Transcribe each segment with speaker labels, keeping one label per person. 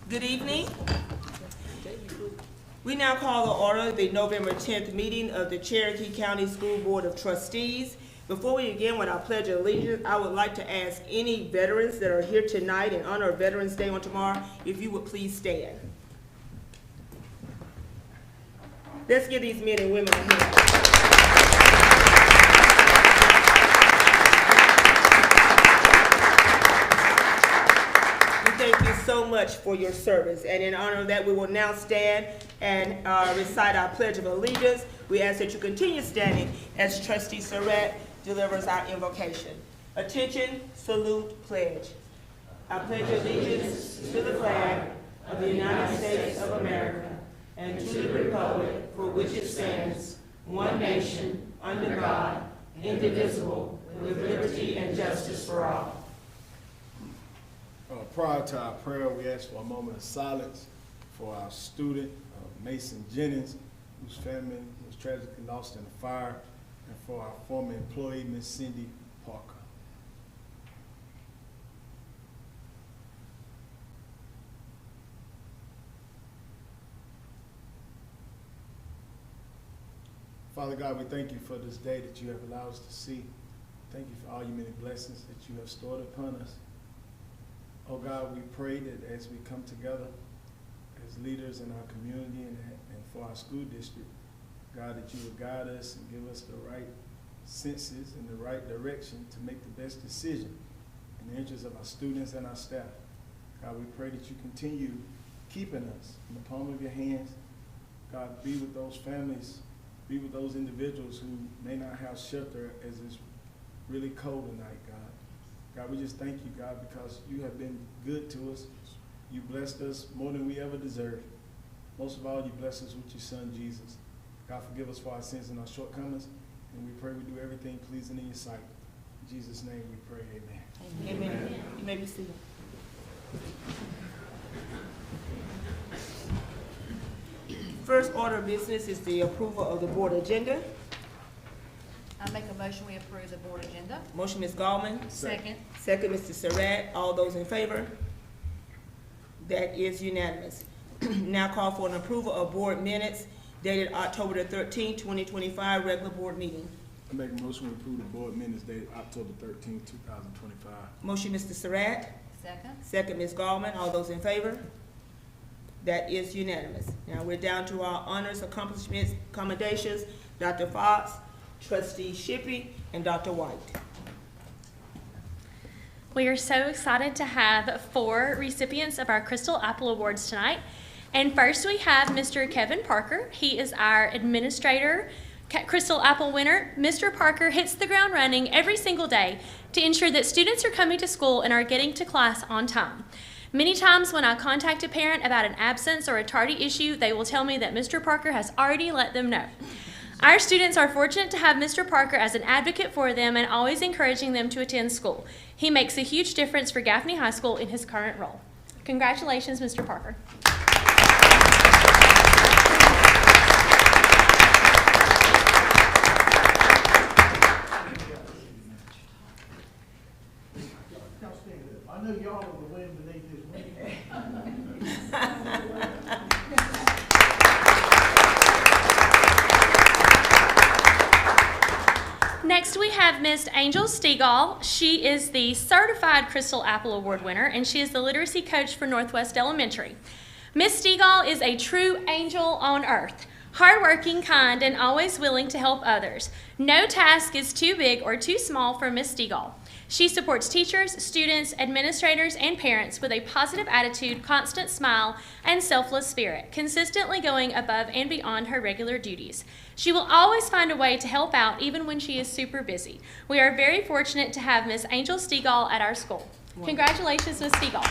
Speaker 1: Good evening. We now call to order the November 10th meeting of the Cherokee County School Board of Trustees. Before we begin with our Pledge of Allegiance, I would like to ask any veterans that are here tonight in honor of Veterans Day on tomorrow, if you would please stand. Let's give these men and women a hand. Thank you so much for your service. And in honor of that, we will now stand and recite our Pledge of Allegiance. We ask that you continue standing as Trustee Surratt delivers our invocation. Attention, salute, pledge. I pledge allegiance to the flag of the United States of America and to the republic for which it stands, one nation, under God, indivisible, with liberty and justice for all.
Speaker 2: Prior to our prayer, we ask for a moment of silence for our student, Mason Jennings, whose family was tragically lost in a fire, and for our former employee, Miss Cindy Parker. Father God, we thank you for this day that you have allowed us to see. Thank you for all your many blessings that you have stored upon us. Oh God, we pray that as we come together as leaders in our community and for our school district, God, that you would guide us and give us the right senses and the right direction to make the best decision in the interest of our students and our staff. God, we pray that you continue keeping us in the palm of your hands. God, be with those families, be with those individuals who may not have shelter as it's really cold tonight, God. God, we just thank you, God, because you have been good to us. You blessed us more than we ever deserved. Most of all, you blessed us with your son, Jesus. God, forgive us for our sins and our shortcomings, and we pray we do everything pleasing in your sight. In Jesus' name we pray, amen.
Speaker 1: Amen. Amen. You may be seated. First order of business is the approval of the board agenda.
Speaker 3: I make a motion we approve the board agenda.
Speaker 1: Motion, Ms. Gallman.
Speaker 3: Second.
Speaker 1: Second, Mr. Surratt. All those in favor? That is unanimous. Now call for an approval of board minutes dated October the 13th, 2025, regular board meeting.
Speaker 2: I make a motion to approve the board minutes dated October 13th, 2025.
Speaker 1: Motion, Mr. Surratt.
Speaker 3: Second.
Speaker 1: Second, Ms. Gallman. All those in favor? That is unanimous. Now we're down to our honors, accomplishments, commendations. Dr. Fox, Trustee Shippey, and Dr. White.
Speaker 4: We are so excited to have 4 recipients of our Crystal Apple Awards tonight. And first we have Mr. Kevin Parker. He is our administrator, Crystal Apple winner. Mr. Parker hits the ground running every single day to ensure that students are coming to school and are getting to class on time. Many times when I contact a parent about an absence or a tardy issue, they will tell me that Mr. Parker has already let them know. Our students are fortunate to have Mr. Parker as an advocate for them and always encouraging them to attend school. He makes a huge difference for Gaffney High School in his current role. Congratulations, Mr. Parker.
Speaker 5: I know y'all are the wind beneath his wings.
Speaker 4: Next, we have Miss Angel Stegall. She is the Certified Crystal Apple Award winner, and she is the literacy coach for Northwest Elementary. Miss Stegall is a true angel on earth, hardworking, kind, and always willing to help others. No task is too big or too small for Miss Stegall. She supports teachers, students, administrators, and parents with a positive attitude, constant smile, and selfless spirit, consistently going above and beyond her regular duties. She will always find a way to help out even when she is super busy. We are very fortunate to have Miss Angel Stegall at our school. Congratulations, Miss Stegall.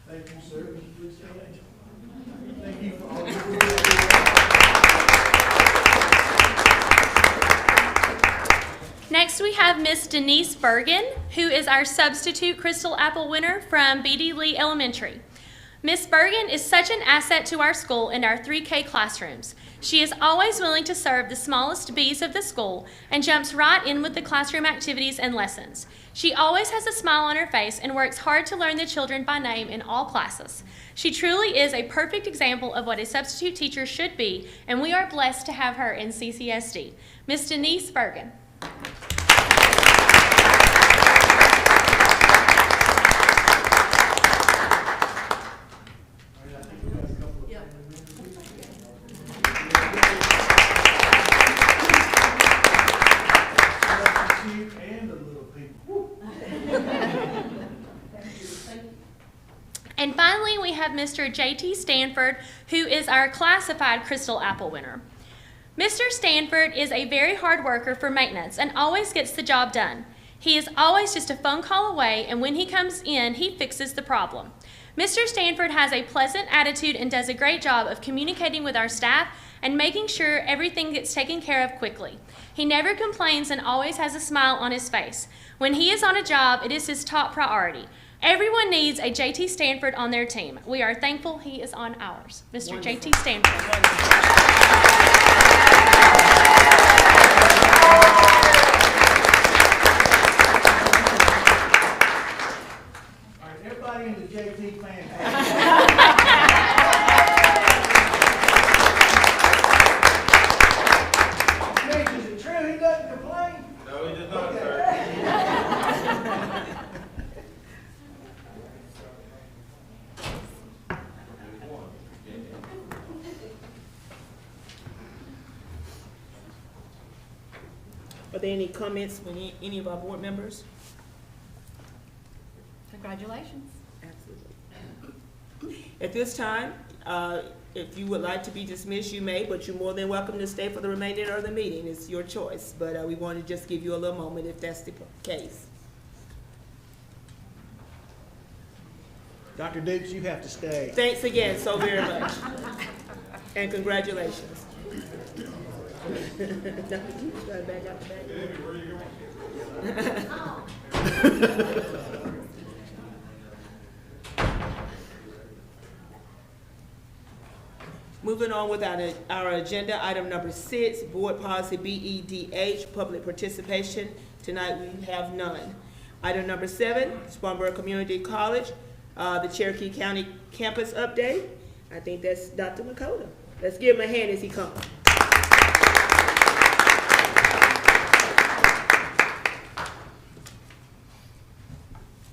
Speaker 5: Thank you, sir. Please stand. Thank you for all your work.
Speaker 4: Next, we have Miss Denise Bergen, who is our substitute Crystal Apple winner from B.D. Lee Elementary. Miss Bergen is such an asset to our school and our 3K classrooms. She is always willing to serve the smallest bees of the school and jumps right in with the classroom activities and lessons. She always has a smile on her face and works hard to learn the children by name in all classes. She truly is a perfect example of what a substitute teacher should be, and we are blessed to have her in CCSD. Miss Denise Bergen. And finally, we have Mr. J.T. Stanford, who is our classified Crystal Apple winner. Mr. Stanford is a very hard worker for maintenance and always gets the job done. He is always just a phone call away, and when he comes in, he fixes the problem. Mr. Stanford has a pleasant attitude and does a great job of communicating with our staff and making sure everything gets taken care of quickly. He never complains and always has a smile on his face. When he is on a job, it is his top priority. Everyone needs a J.T. Stanford on their team. We are thankful he is on ours. Mr. J.T. Stanford.
Speaker 5: All right, everybody in the JT fan. Mitch, is it true he doesn't complain?
Speaker 6: No, he did not, sir.
Speaker 1: Are there any comments from any of our board members?
Speaker 3: Congratulations.
Speaker 1: Absolutely. At this time, if you would like to be dismissed, you may, but you're more than welcome to stay for the remainder of the meeting. It's your choice, but we want to just give you a little moment if that's the case.
Speaker 5: Dr. Dukes, you have to stay.
Speaker 1: Thanks again so very much, and congratulations. Back out the back. Moving on with our agenda, item number 6, Board Policy BEDH, Public Participation. Tonight we have none. Item number 7, Spartanburg Community College, the Cherokee County Campus Update. I think that's Dr. Makota. Let's give him a hand as he comes.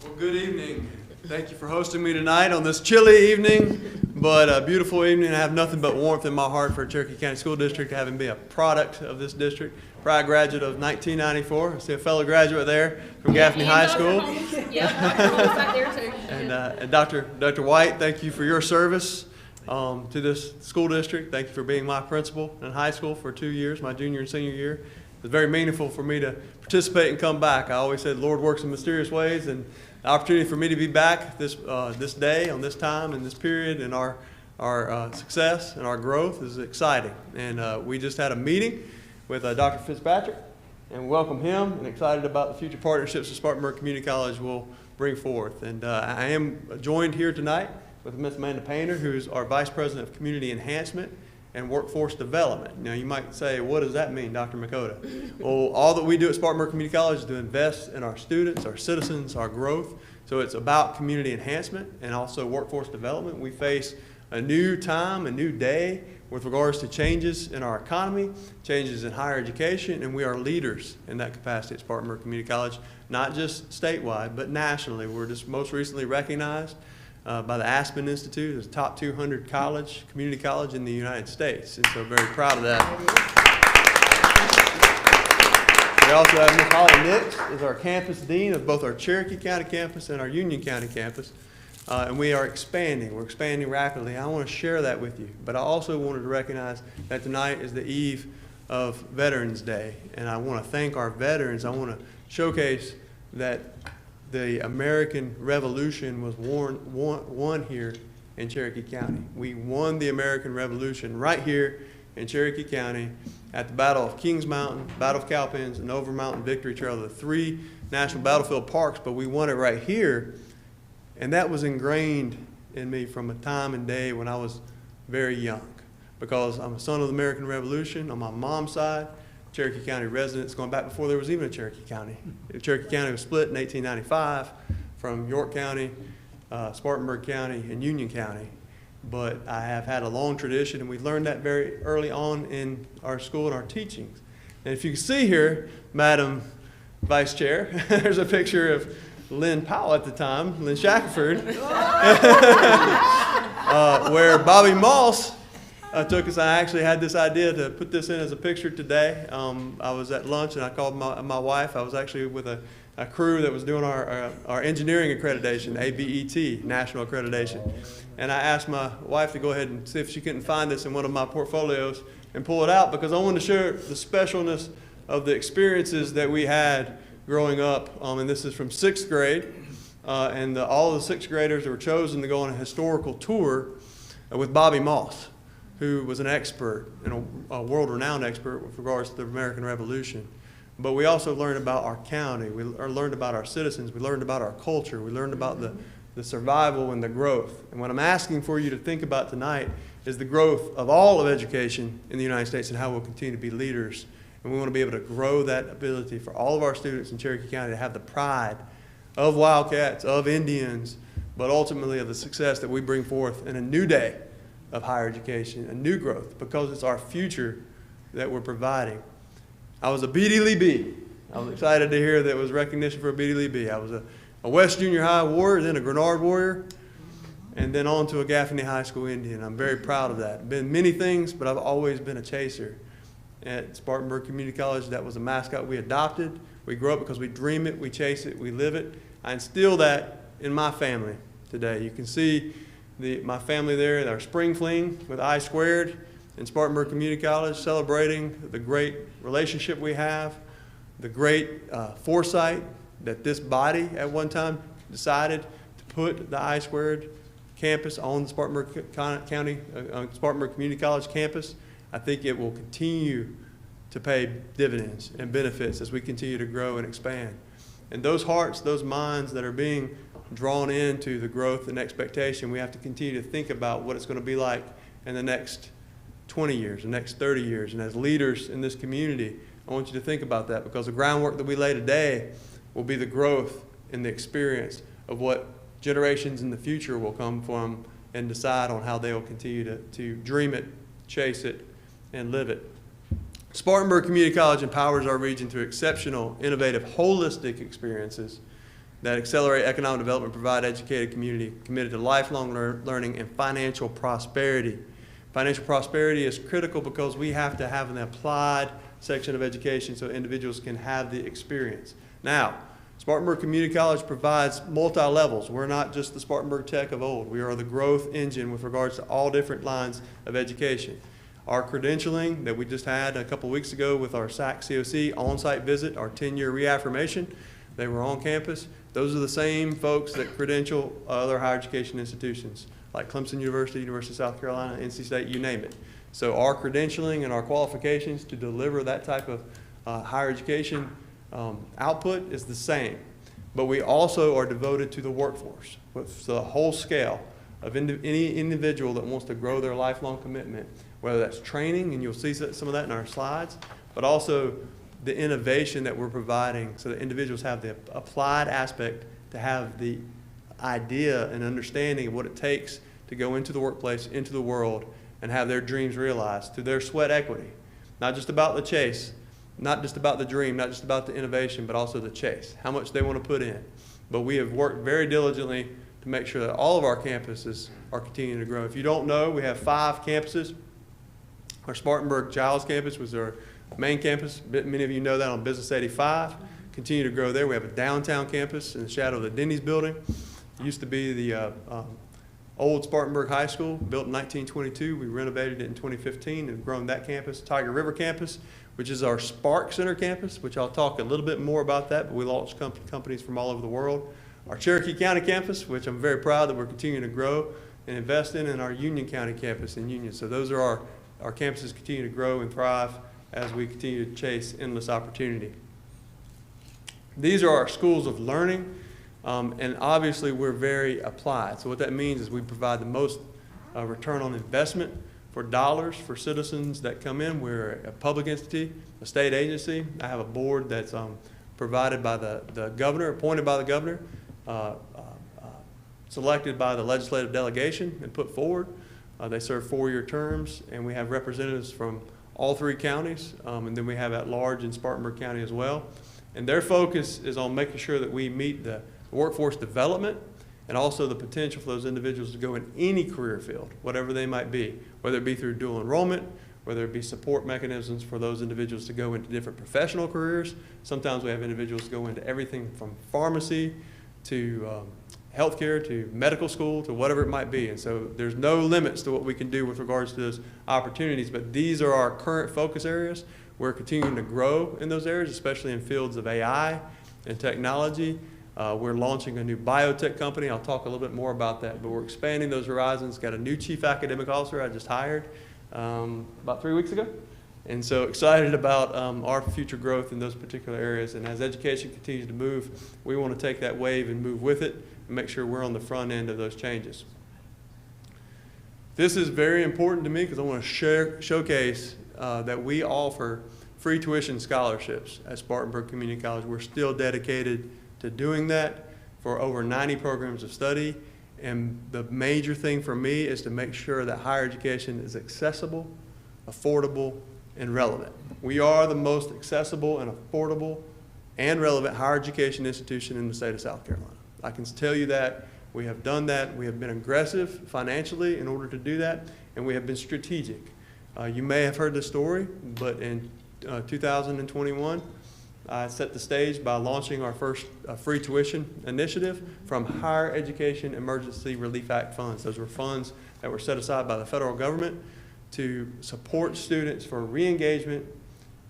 Speaker 7: Well, good evening. Thank you for hosting me tonight on this chilly evening, but a beautiful evening. I have nothing but warmth in my heart for Cherokee County School District, having been a product of this district. Proud graduate of 1994. I see a fellow graduate there from Gaffney High School. And Dr. White, thank you for your service to this school district. Thank you for being my principal in high school for 2 years, my junior and senior year. It was very meaningful for me to participate and come back. I always said the Lord works in mysterious ways, and the opportunity for me to be back this day, on this time, in this period, and our success and our growth is exciting. And we just had a meeting with Dr. Fitzpatrick and welcome him, and excited about the future partnerships that Spartanburg Community College will bring forth. And I am joined here tonight with Ms. Amanda Painter, who's our Vice President of Community Enhancement and Workforce Development. Now you might say, what does that mean, Dr. Makota? Well, all that we do at Spartanburg Community College is to invest in our students, our citizens, our growth. So it's about community enhancement and also workforce development. We face a new time, a new day with regards to changes in our economy, changes in higher education, and we are leaders in that capacity at Spartanburg Community College, not just statewide, but nationally. We're just most recently recognized by the Aspen Institute as top 200 community college in the United States, and so very proud of that. We also have Ms. Holly Nix as our campus dean of both our Cherokee County campus and our Union County campus, and we are expanding. We're expanding rapidly. I want to share that with you, but I also wanted to recognize that tonight is the eve of Veterans Day, and I want to thank our veterans. I want to showcase that the American Revolution was won here in Cherokee County. We won the American Revolution right here in Cherokee County at the Battle of Kings Mountain, Battle of Cowpens, and Over Mountain Victory Trail, the 3 national battlefield parks, but we won it right here, and that was ingrained in me from a time and day when I was very young, because I'm a son of the American Revolution on my mom's side, Cherokee County residents going back before there was even a Cherokee County. Cherokee County was split in 1895 from York County, Spartanburg County, and Union County. But I have had a long tradition, and we learned that very early on in our school and our teachings. And if you can see here, Madam Vice Chair, there's a picture of Lynn Powell at the time, Lynn Shackelford, where Bobby Moss took us. I actually had this idea to put this in as a picture today. I was at lunch and I called my wife. I was actually with a crew that was doing our engineering accreditation, ABET, national accreditation. And I asked my wife to go ahead and see if she couldn't find this in one of my portfolios and pull it out, because I wanted to share the specialness of the experiences that we had growing up. And this is from 6th grade. And all the 6th graders were chosen to go on a historical tour with Bobby Moss, who was an expert and a world-renowned expert with regards to the American Revolution. But we also learned about our county. We learned about our citizens. We learned about our culture. We learned about the survival and the growth. And what I'm asking for you to think about tonight is the growth of all of education in the United States and how we'll continue to be leaders. And we want to be able to grow that ability for all of our students in Cherokee County to have the pride of Wildcats, of Indians, but ultimately of the success that we bring forth in a new day of higher education, a new growth, because it's our future that we're providing. I was a BD Lee B. I was excited to hear that it was recognition for a BD Lee B. I was a West Junior High Warrior, then a Grenard Warrior, and then on to a Gaffney High School Indian. I'm very proud of that. Been many things, but I've always been a chaser. At Spartanburg Community College, that was a mascot we adopted. We grow up because we dream it, we chase it, we live it. I instill that in my family today. You can see my family there, our spring fling with I Squared in Spartanburg Community College, celebrating the great relationship we have, the great foresight that this body at one time decided to put the I Squared campus on the Spartanburg Community College campus. I think it will continue to pay dividends and benefits as we continue to grow and expand. And those hearts, those minds that are being drawn into the growth and expectation, we have to continue to think about what it's going to be like in the next 20 years, the next 30 years. And as leaders in this community, I want you to think about that, because the groundwork that we lay today will be the growth and the experience of what generations in the future will come from and decide on how they will continue to dream it, chase it, and live it. Spartanburg Community College empowers our region through exceptional, innovative, holistic experiences that accelerate economic development, provide educated community committed to lifelong learning and financial prosperity. Financial prosperity is critical because we have to have an applied section of education so individuals can have the experience. Now, Spartanburg Community College provides multi-levels. We're not just the Spartanburg Tech of old. We are the growth engine with regards to all different lines of education. Our credentialing that we just had a couple weeks ago with our SAC COC on-site visit, our 10-year reaffirmation, they were on campus. Those are the same folks that credential other higher education institutions like Clemson University, University of South Carolina, NC State, you name it. So our credentialing and our qualifications to deliver that type of higher education output is the same. But we also are devoted to the workforce with the whole scale of any individual that wants to grow their lifelong commitment, whether that's training, and you'll see some of that in our slides, but also the innovation that we're providing so that individuals have the applied aspect to have the idea and understanding of what it takes to go into the workplace, into the world, and have their dreams realized through their sweat equity. Not just about the chase, not just about the dream, not just about the innovation, but also the chase, how much they want to put in. But we have worked very diligently to make sure that all of our campuses are continuing to grow. If you don't know, we have 5 campuses. Our Spartanburg Giles campus was our main campus. Many of you know that on Business 85. Continue to grow there. We have a downtown campus in the shadow of the Denny's building. It used to be the old Spartanburg High School, built in 1922. We renovated it in 2015 and grown that campus. Tiger River campus, which is our Spark Center campus, which I'll talk a little bit more about that, but we launch companies from all over the world. Our Cherokee County campus, which I'm very proud that we're continuing to grow and invest in, and our Union County campus in Union. So those are our campuses continue to grow and thrive as we continue to chase endless opportunity. These are our schools of learning. And obviously, we're very applied. So what that means is we provide the most return on investment for dollars for citizens that come in. We're a public entity, a state agency. I have a board that's provided by the governor, appointed by the governor, selected by the legislative delegation and put forward. They serve 4-year terms, and we have representatives from all 3 counties, and then we have at large in Spartanburg County as well. And their focus is on making sure that we meet the workforce development and also the potential for those individuals to go in any career field, whatever they might be, whether it be through dual enrollment, whether it be support mechanisms for those individuals to go into different professional careers. Sometimes we have individuals go into everything from pharmacy to healthcare to medical school to whatever it might be. And so there's no limits to what we can do with regards to those opportunities, but these are our current focus areas. We're continuing to grow in those areas, especially in fields of AI and technology. We're launching a new biotech company. I'll talk a little bit more about that, but we're expanding those horizons. Got a new chief academic officer I just hired about 3 weeks ago. And so excited about our future growth in those particular areas. And as education continues to move, we want to take that wave and move with it and make sure we're on the front end of those changes. This is very important to me because I want to showcase that we offer free tuition scholarships at Spartanburg Community College. We're still dedicated to doing that for over 90 programs of study. And the major thing for me is to make sure that higher education is accessible, affordable, and relevant. We are the most accessible and affordable and relevant higher education institution in the state of South Carolina. I can tell you that. We have done that. We have been aggressive financially in order to do that, and we have been strategic. You may have heard the story, but in 2021, I set the stage by launching our first free tuition initiative from Higher Education Emergency Relief Act funds. Those were funds that were set aside by the federal government to support students for re-engagement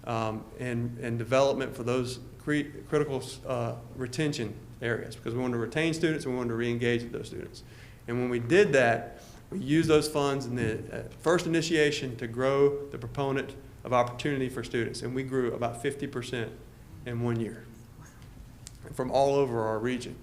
Speaker 7: and development for those critical retention areas, because we wanted to retain students and we wanted to re-engage with those students. And when we did that, we used those funds in the first initiation to grow the proponent of opportunity for students, and we grew about 50% in 1 year from all over our region.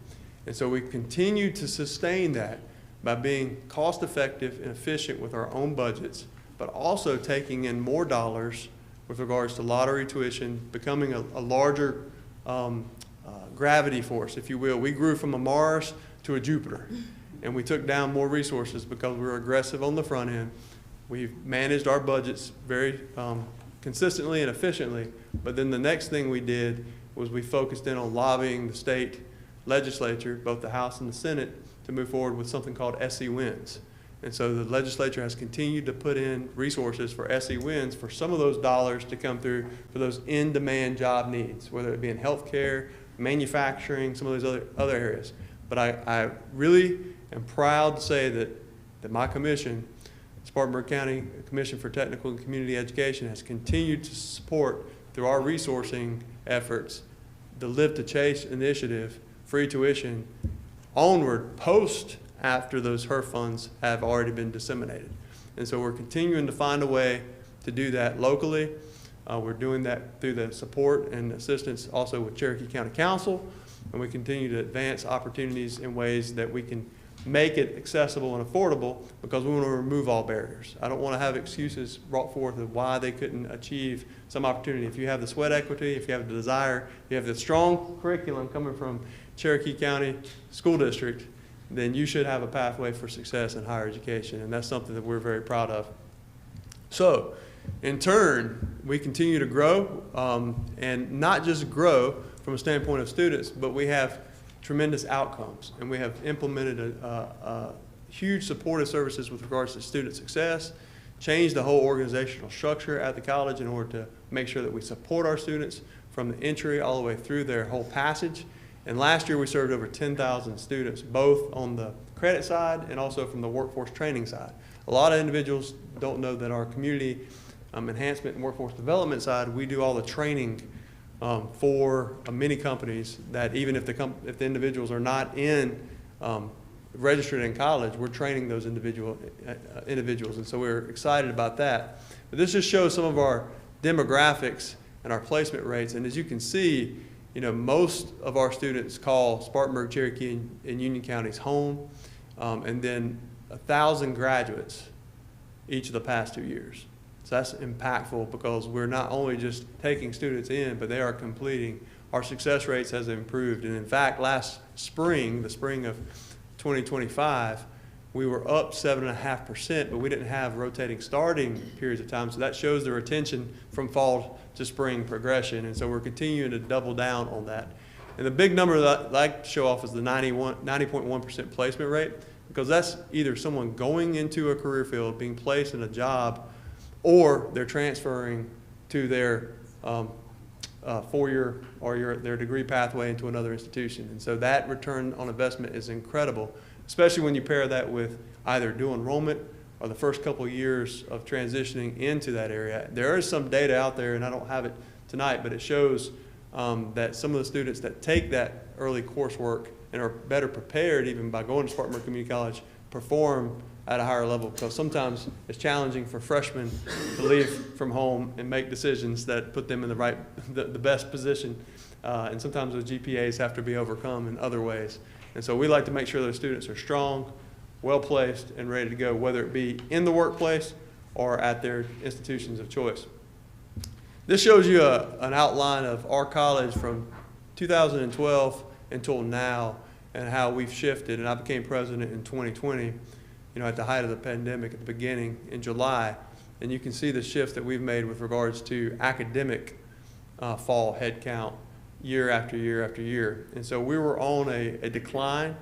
Speaker 7: And so we continue to sustain that by being cost effective and efficient with our own budgets, but also taking in more dollars with regards to lottery tuition, becoming a larger gravity force, if you will. We grew from a Mars to a Jupiter, and we took down more resources because we were aggressive on the front end. We've managed our budgets very consistently and efficiently, but then the next thing we did was we focused in on lobbying the state legislature, both the House and the Senate, to move forward with something called SE Wins. And so the legislature has continued to put in resources for SE Wins for some of those dollars to come through for those in-demand job needs, whether it be in healthcare, manufacturing, some of those other areas. But I really am proud to say that my commission, Spartanburg County Commission for Technical and Community Education, has continued to support through our resourcing efforts the Live to Chase initiative, free tuition, onward post after those HERF funds have already been disseminated. And so we're continuing to find a way to do that locally. We're doing that through the support and assistance also with Cherokee County Council, and we continue to advance opportunities in ways that we can make it accessible and affordable, because we want to remove all barriers. I don't want to have excuses brought forth of why they couldn't achieve some opportunity. If you have the sweat equity, if you have the desire, if you have the strong curriculum coming from Cherokee County School District, then you should have a pathway for success in higher education, and that's something that we're very proud of. So, in turn, we continue to grow, and not just grow from a standpoint of students, but we have tremendous outcomes, and we have implemented huge supportive services with regards to student success, changed the whole organizational structure at the college in order to make sure that we support our students from the entry all the way through their whole passage. And last year we served over 10,000 students, both on the credit side and also from the workforce training side. A lot of individuals don't know that our community enhancement and workforce development side, we do all the training for many companies, that even if the individuals are not registered in college, we're training those individuals, and so we're excited about that. But this just shows some of our demographics and our placement rates, and as you can see, most of our students call Spartanburg, Cherokee, and Union counties home, and then 1,000 graduates each of the past 2 years. So that's impactful because we're not only just taking students in, but they are completing. Our success rates has improved. And in fact, last spring, the spring of 2025, we were up 7.5%, but we didn't have rotating starting periods of time. So that shows the retention from fall to spring progression. And so we're continuing to double down on that. And the big number that I'd like to show off is the 90.1% placement rate, because that's either someone going into a career field, being placed in a job, or they're transferring to their four-year or their degree pathway into another institution. And so that return on investment is incredible, especially when you pair that with either dual enrollment or the first couple of years of transitioning into that area. There is some data out there, and I don't have it tonight, but it shows that some of the students that take that early coursework and are better prepared even by going to Spartanburg Community College perform at a higher level, because sometimes it's challenging for freshmen to leave from home and make decisions that put them in the best position, and sometimes those GPAs have to be overcome in other ways. And so we like to make sure those students are strong, well-placed, and ready to go, whether it be in the workplace or at their institutions of choice. This shows you an outline of our college from 2012 until now and how we've shifted. And I became president in 2020, at the height of the pandemic at the beginning in July. And you can see the shift that we've made with regards to academic fall headcount year after year after year. And so we were on a decline.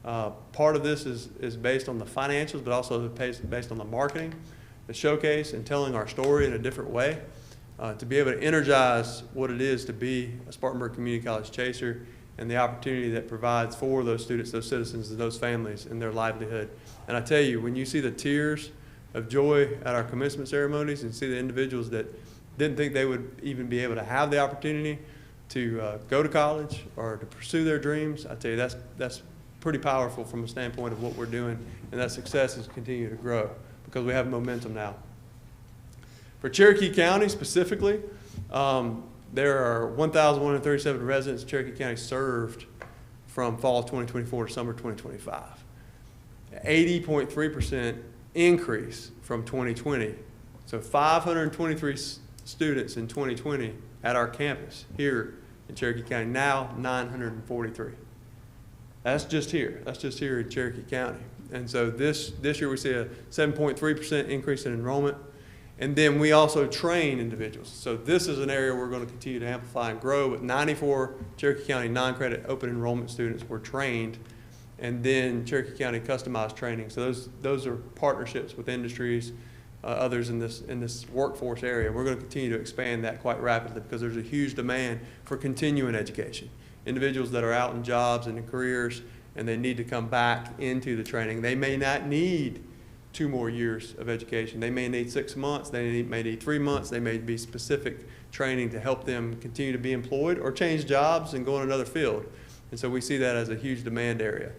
Speaker 7: Part of this is based on the financials, but also based on the marketing, the showcase, and telling our story in a different way, to be able to energize what it is to be a Spartanburg Community College Chaser and the opportunity that provides for those students, those citizens, and those families in their livelihood. And I tell you, when you see the tears of joy at our commencement ceremonies and see the individuals that didn't think they would even be able to have the opportunity to go to college or to pursue their dreams, I tell you, that's pretty powerful from a standpoint of what we're doing, and that success is continuing to grow because we have momentum now. For Cherokee County specifically, there are 1,137 residents Cherokee County served from fall 2024 to summer 2025. 80.3% increase from 2020. So 523 students in 2020 at our campus here in Cherokee County, now 943. That's just here. That's just here in Cherokee County. And so this year we see a 7.3% increase in enrollment. And then we also train individuals. So this is an area we're going to continue to amplify and grow. With 94 Cherokee County non-credit open enrollment students were trained, and then Cherokee County customized training. So those are partnerships with industries, others in this workforce area. We're going to continue to expand that quite rapidly because there's a huge demand for continuing education. Individuals that are out in jobs and in careers, and they need to come back into the training. They may not need 2 more years of education. They may need 6 months, they may need 3 months, they may be specific training to help them continue to be employed or change jobs and go in another field. And so we see that as a huge demand area.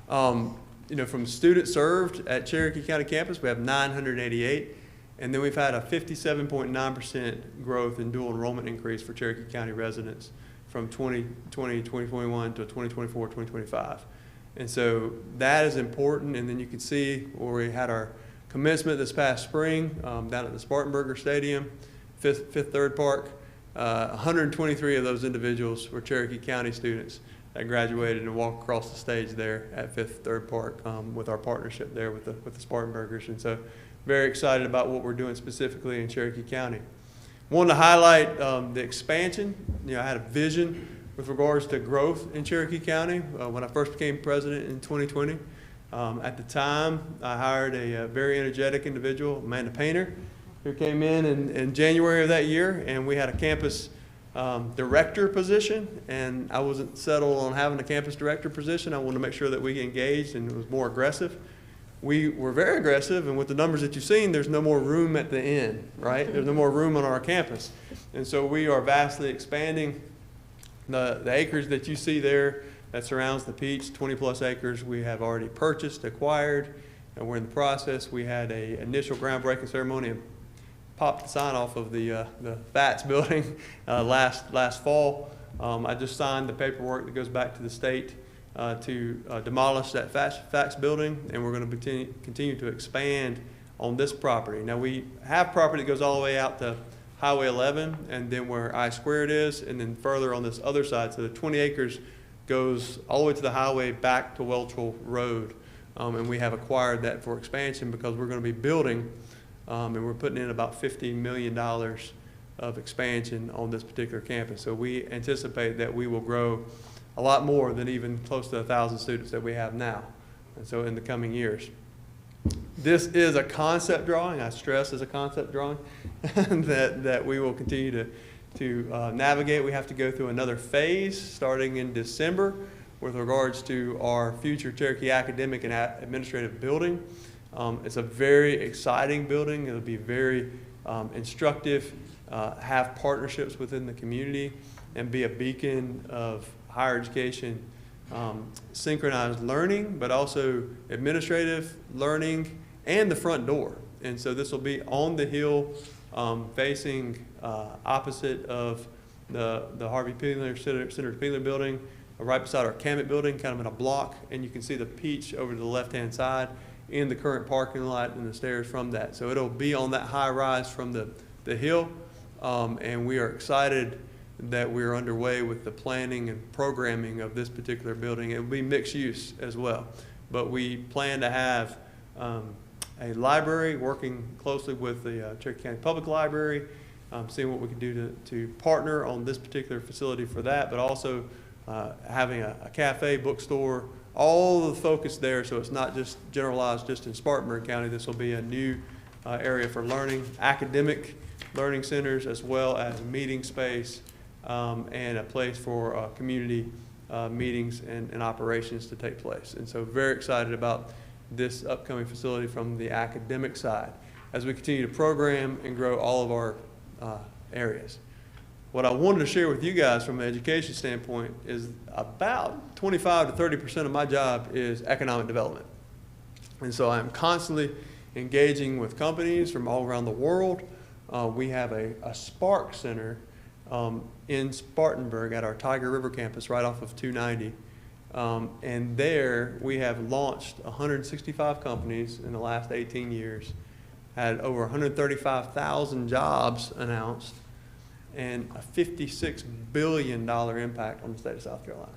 Speaker 7: From students served at Cherokee County campus, we have 988, and then we've had a 57.9% growth in dual enrollment increase for Cherokee County residents from 2020, 2021 to 2024, 2025. And so that is important. And then you can see where we had our commencement this past spring down at the Spartanburger Stadium, Fifth Third Park. 123 of those individuals were Cherokee County students that graduated and walked across the stage there at Fifth Third Park with our partnership there with the Spartanburgers. And so very excited about what we're doing specifically in Cherokee County. Wanted to highlight the expansion. I had a vision with regards to growth in Cherokee County when I first became president in 2020. At the time, I hired a very energetic individual, Amanda Painter, who came in January of that year, and we had a campus director position, and I wasn't settled on having a campus director position. I wanted to make sure that we engaged and it was more aggressive. We were very aggressive, and with the numbers that you've seen, there's no more room at the end, right? There's no more room on our campus. And so we are vastly expanding the acres that you see there that surrounds the Peach, 20+ acres, we have already purchased, acquired, and we're in the process. We had an initial groundbreaking ceremony popped the sign off of the FATS building last fall. I just signed the paperwork that goes back to the state to demolish that FATS building, and we're going to continue to expand on this property. Now, we have property that goes all the way out to Highway 11, and then where I-squared is, and then further on this other side. So the 20 acres goes all the way to the highway back to Welchel Road. And we have acquired that for expansion because we're going to be building, and we're putting in about $50 million of expansion on this particular campus. So we anticipate that we will grow a lot more than even close to 1,000 students that we have now. And so in the coming years. This is a concept drawing. I stress as a concept drawing that we will continue to navigate. We have to go through another phase starting in December with regards to our future Cherokee academic and administrative building. It's a very exciting building. It'll be very instructive, have partnerships within the community, and be a beacon of higher education, synchronized learning, but also administrative learning and the front door. And so this will be on the hill, facing opposite of the Harvey Peeler Senator Peeler building, right beside our Camet building, kind of in a block, and you can see the Peach over to the left-hand side in the current parking lot and the stairs from that. So it'll be on that high rise from the hill, and we are excited that we're underway with the planning and programming of this particular building. It will be mixed use as well, but we plan to have a library, working closely with the Cherokee County Public Library, seeing what we can do to partner on this particular facility for that, but also having a cafe, bookstore, all the focus there, so it's not just generalized just in Spartanburg County. This will be a new area for learning, academic learning centers, as well as meeting space and a place for community meetings and operations to take place. And so very excited about this upcoming facility from the academic side as we continue to program and grow all of our areas. What I wanted to share with you guys from an education standpoint is about 25 to 30% of my job is economic development. And so I'm constantly engaging with companies from all around the world. We have a Spark Center in Spartanburg at our Tiger River campus right off of 290. And there we have launched 165 companies in the last 18 years, had over 135,000 jobs announced, and a $56 billion impact on the state of South Carolina.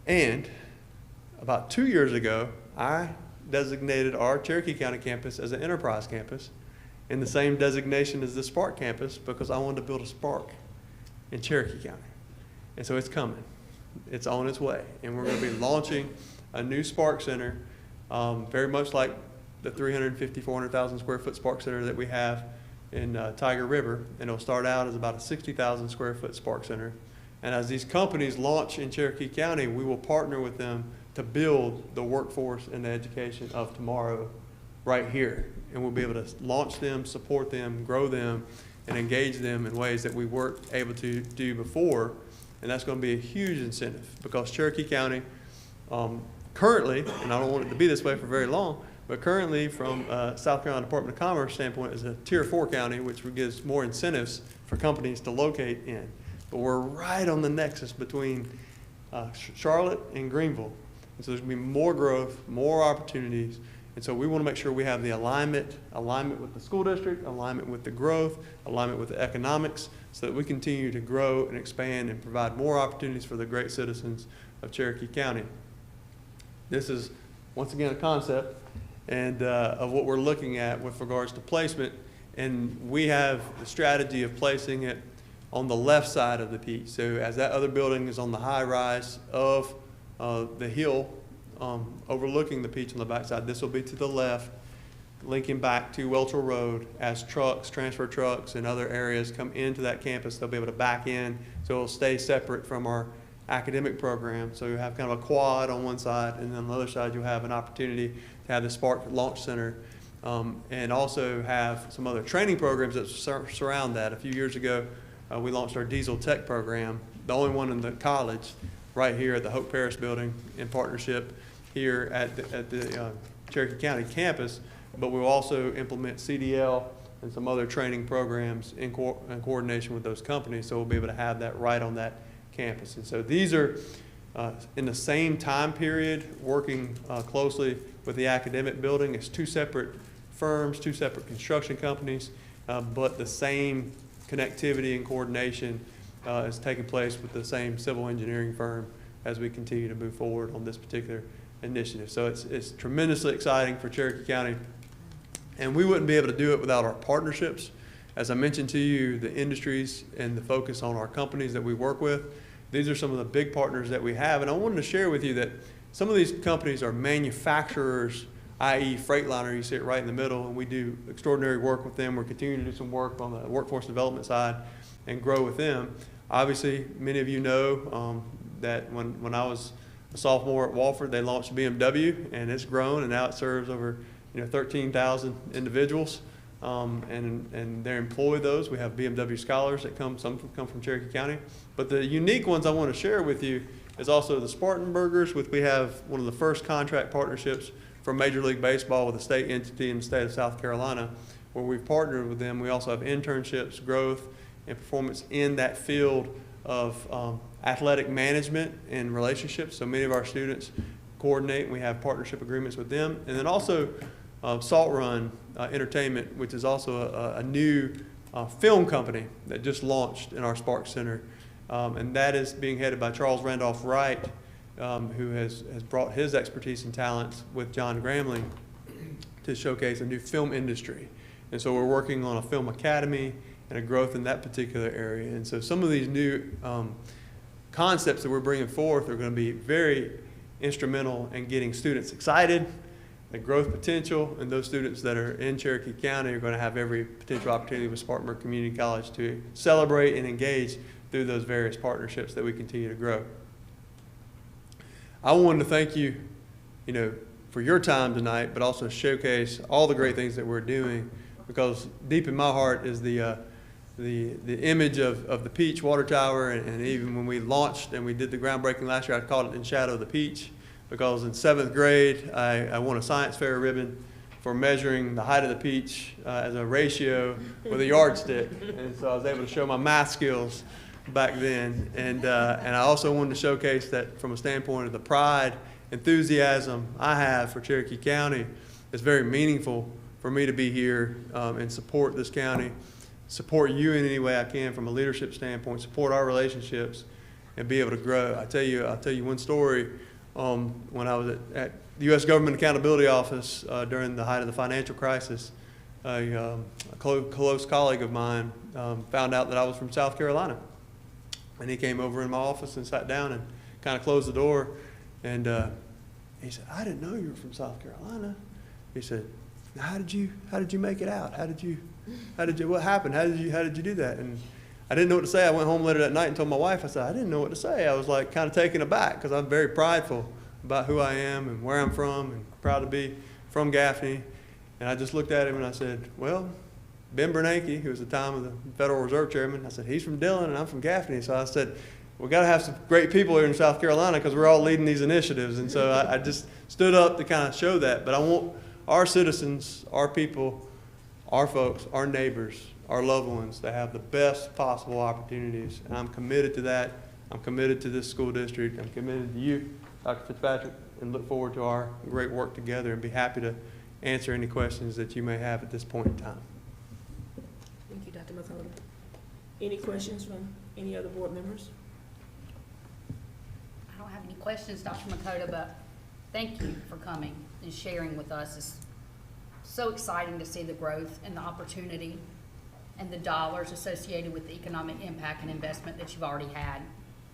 Speaker 7: And about 2 years ago, I designated our Cherokee County campus as an enterprise campus in the same designation as the Spark campus because I wanted to build a Spark in Cherokee County. And so it's coming. It's on its way. And we're going to be launching a new Spark Center, very much like the 350, 400,000 square foot Spark Center that we have in Tiger River, and it'll start out as about a 60,000 square foot Spark Center. And as these companies launch in Cherokee County, we will partner with them to build the workforce and the education of tomorrow right here. And we'll be able to launch them, support them, grow them, and engage them in ways that we weren't able to do before. And that's going to be a huge incentive because Cherokee County currently, and I don't want it to be this way for very long, but currently, from South Carolina Department of Commerce standpoint, is a Tier 4 county, which gives more incentives for companies to locate in. But we're right on the nexus between Charlotte and Greenville. And so there's going to be more growth, more opportunities. And so we want to make sure we have the alignment with the school district, alignment with the growth, alignment with the economics, so that we continue to grow and expand and provide more opportunities for the great citizens of Cherokee County. This is, once again, a concept and of what we're looking at with regards to placement. And we have the strategy of placing it on the left side of the Peach. So as that other building is on the high rise of the hill overlooking the Peach on the backside, this will be to the left, linking back to Welchel Road. As trucks, transfer trucks, and other areas come into that campus, they'll be able to back in, so it'll stay separate from our academic program. So you have kind of a quad on one side, and then on the other side you'll have an opportunity to have the Spark Launch Center, and also have some other training programs that surround that. A few years ago, we launched our Diesel Tech program, the only one in the college, right here at the Hope Parish building in partnership here at the Cherokee County campus, but we'll also implement CDL and some other training programs in coordination with those companies, so we'll be able to have that right on that campus. And so these are in the same time period, working closely with the academic building. It's two separate firms, two separate construction companies, but the same connectivity and coordination is taking place with the same civil engineering firm as we continue to move forward on this particular initiative. So it's tremendously exciting for Cherokee County, and we wouldn't be able to do it without our partnerships. As I mentioned to you, the industries and the focus on our companies that we work with, these are some of the big partners that we have. And I wanted to share with you that some of these companies are manufacturers, i.e. Freightliner, you see it right in the middle, and we do extraordinary work with them. We're continuing to do some work on the workforce development side and grow with them. Obviously, many of you know that when I was a sophomore at Wofford, they launched BMW, and it's grown, and now it serves over 13,000 individuals, and they employ those. We have BMW scholars that some come from Cherokee County. But the unique ones I want to share with you is also the Spartan Burgers, which we have one of the first contract partnerships for Major League Baseball with a state entity in the state of South Carolina, where we've partnered with them. We also have internships, growth, and performance in that field of athletic management and relationships. So many of our students coordinate, and we have partnership agreements with them. And then also Salt Run Entertainment, which is also a new film company that just launched in our Spark Center. And that is being headed by Charles Randolph Wright, who has brought his expertise and talents with John Gramling to showcase a new film industry. And so we're working on a film academy and a growth in that particular area. And so some of these new concepts that we're bringing forth are going to be very instrumental in getting students excited, the growth potential, and those students that are in Cherokee County are going to have every potential opportunity with Spartanburg Community College to celebrate and engage through those various partnerships that we continue to grow. I wanted to thank you, for your time tonight, but also showcase all the great things that we're doing, because deep in my heart is the image of the Peach Water Tower, and even when we launched and we did the groundbreaking last year, I called it In Shadow of the Peach, because in 7th grade, I won a science fair ribbon for measuring the height of the peach as a ratio with a yardstick. And so I was able to show my math skills back then. And I also wanted to showcase that from a standpoint of the pride, enthusiasm I have for Cherokee County. It's very meaningful for me to be here and support this county, support you in any way I can from a leadership standpoint, support our relationships, and be able to grow. I'll tell you one story. When I was at the U.S. Government Accountability Office during the height of the financial crisis, a close colleague of mine found out that I was from South Carolina. And he came over in my office and sat down and kind of closed the door. And he said, "I didn't know you were from South Carolina." He said, how did you make it out? What happened? How did you do that?" And I didn't know what to say. I went home later that night and told my wife, I said, I didn't know what to say. I was like kind of taken aback, because I'm very prideful about who I am and where I'm from, and proud to be from Gaffney. And I just looked at him and I said, well, Ben Bernanke, who was at the time of the Federal Reserve Chairman, I said, he's from Dillon and I'm from Gaffney. So I said, we got to have some great people here in South Carolina, because we're all leading these initiatives. And so I just stood up to kind of show that. But I want our citizens, our people, our folks, our neighbors, our loved ones to have the best possible opportunities. And I'm committed to that. I'm committed to this school district. I'm committed to you, Dr. Fitzpatrick, and look forward to our great work together, and be happy to answer any questions that you may have at this point in time.
Speaker 1: Thank you, Dr. McCullough. Any questions from any other board members?
Speaker 3: I don't have any questions, Dr. Makota, but thank you for coming and sharing with us. It's so exciting to see the growth and the opportunity and the dollars associated with the economic impact and investment that you've already had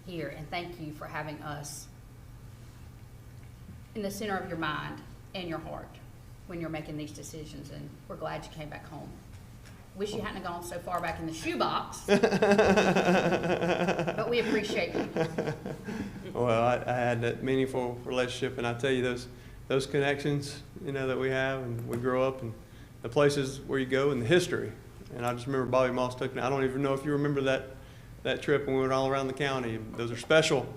Speaker 3: here. And thank you for having us in the center of your mind and your heart when you're making these decisions. And we're glad you came back home. Wish you hadn't gone so far back in the shoebox, but we appreciate you.
Speaker 7: Well, I had that meaningful relationship, and I tell you, those connections, that we have, and we grow up, and the places where you go, and the history. And I just remember Bobby Moss took me. I don't even know if you remember that trip when we went all around the county. Those are special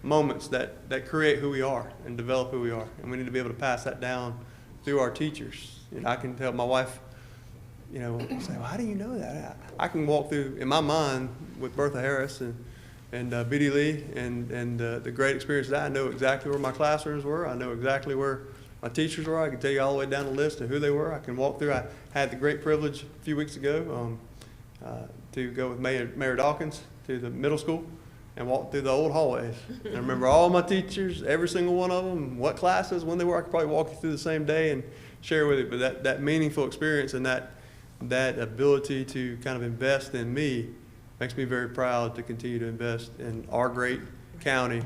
Speaker 7: moments that create who we are and develop who we are, and we need to be able to pass that down through our teachers, And I can tell my wife, say, well, how do you know that? I can walk through, in my mind, with Bertha Harris and Biddy Lee and the great experience that I know exactly where my classrooms were. I know exactly where my teachers were. I can tell you all the way down the list of who they were. I can walk through. I had the great privilege a few weeks ago to go with Mayor Dawkins to the middle school and walk through the old hallways. And I remember all my teachers, every single one of them, what classes, when they were. I could probably walk you through the same day and share with you. But that meaningful experience and that ability to kind of invest in me makes me very proud to continue to invest in our great county,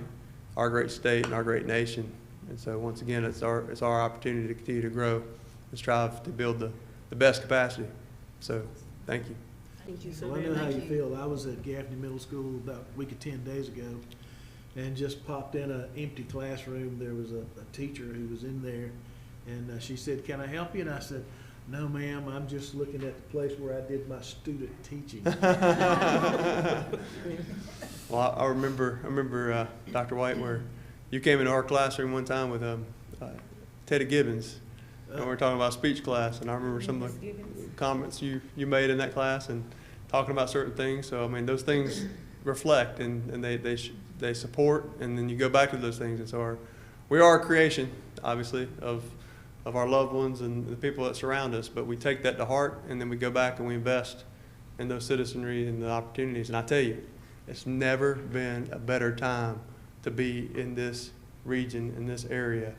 Speaker 7: our great state, and our great nation. And so once again, it's our opportunity to continue to grow and strive to build the best capacity. So thank you.
Speaker 1: Thank you so
Speaker 5: Well, I
Speaker 1: very
Speaker 5: know how
Speaker 1: much.
Speaker 5: you feel. I was at Gaffney Middle School about a week or 10 days ago and just popped in an empty classroom. There was a teacher who was in there, and she said, "Can I help you?" And I said, "No, ma'am, I'm just looking at the place where I did my student teaching."
Speaker 7: Well, I remember Dr. White, where you came into our classroom one time with Teddy Gibbons, and we were talking about speech class, and I remember some of the comments you made in that class and talking about certain things. So I mean, those things reflect and they support, and then you go back to those things. And so we are a creation, obviously, of our loved ones and the people that surround us, but we take that to heart, and then we go back and we invest in those citizenry and the opportunities. And I tell you, it's never been a better time to be in this region, in this area,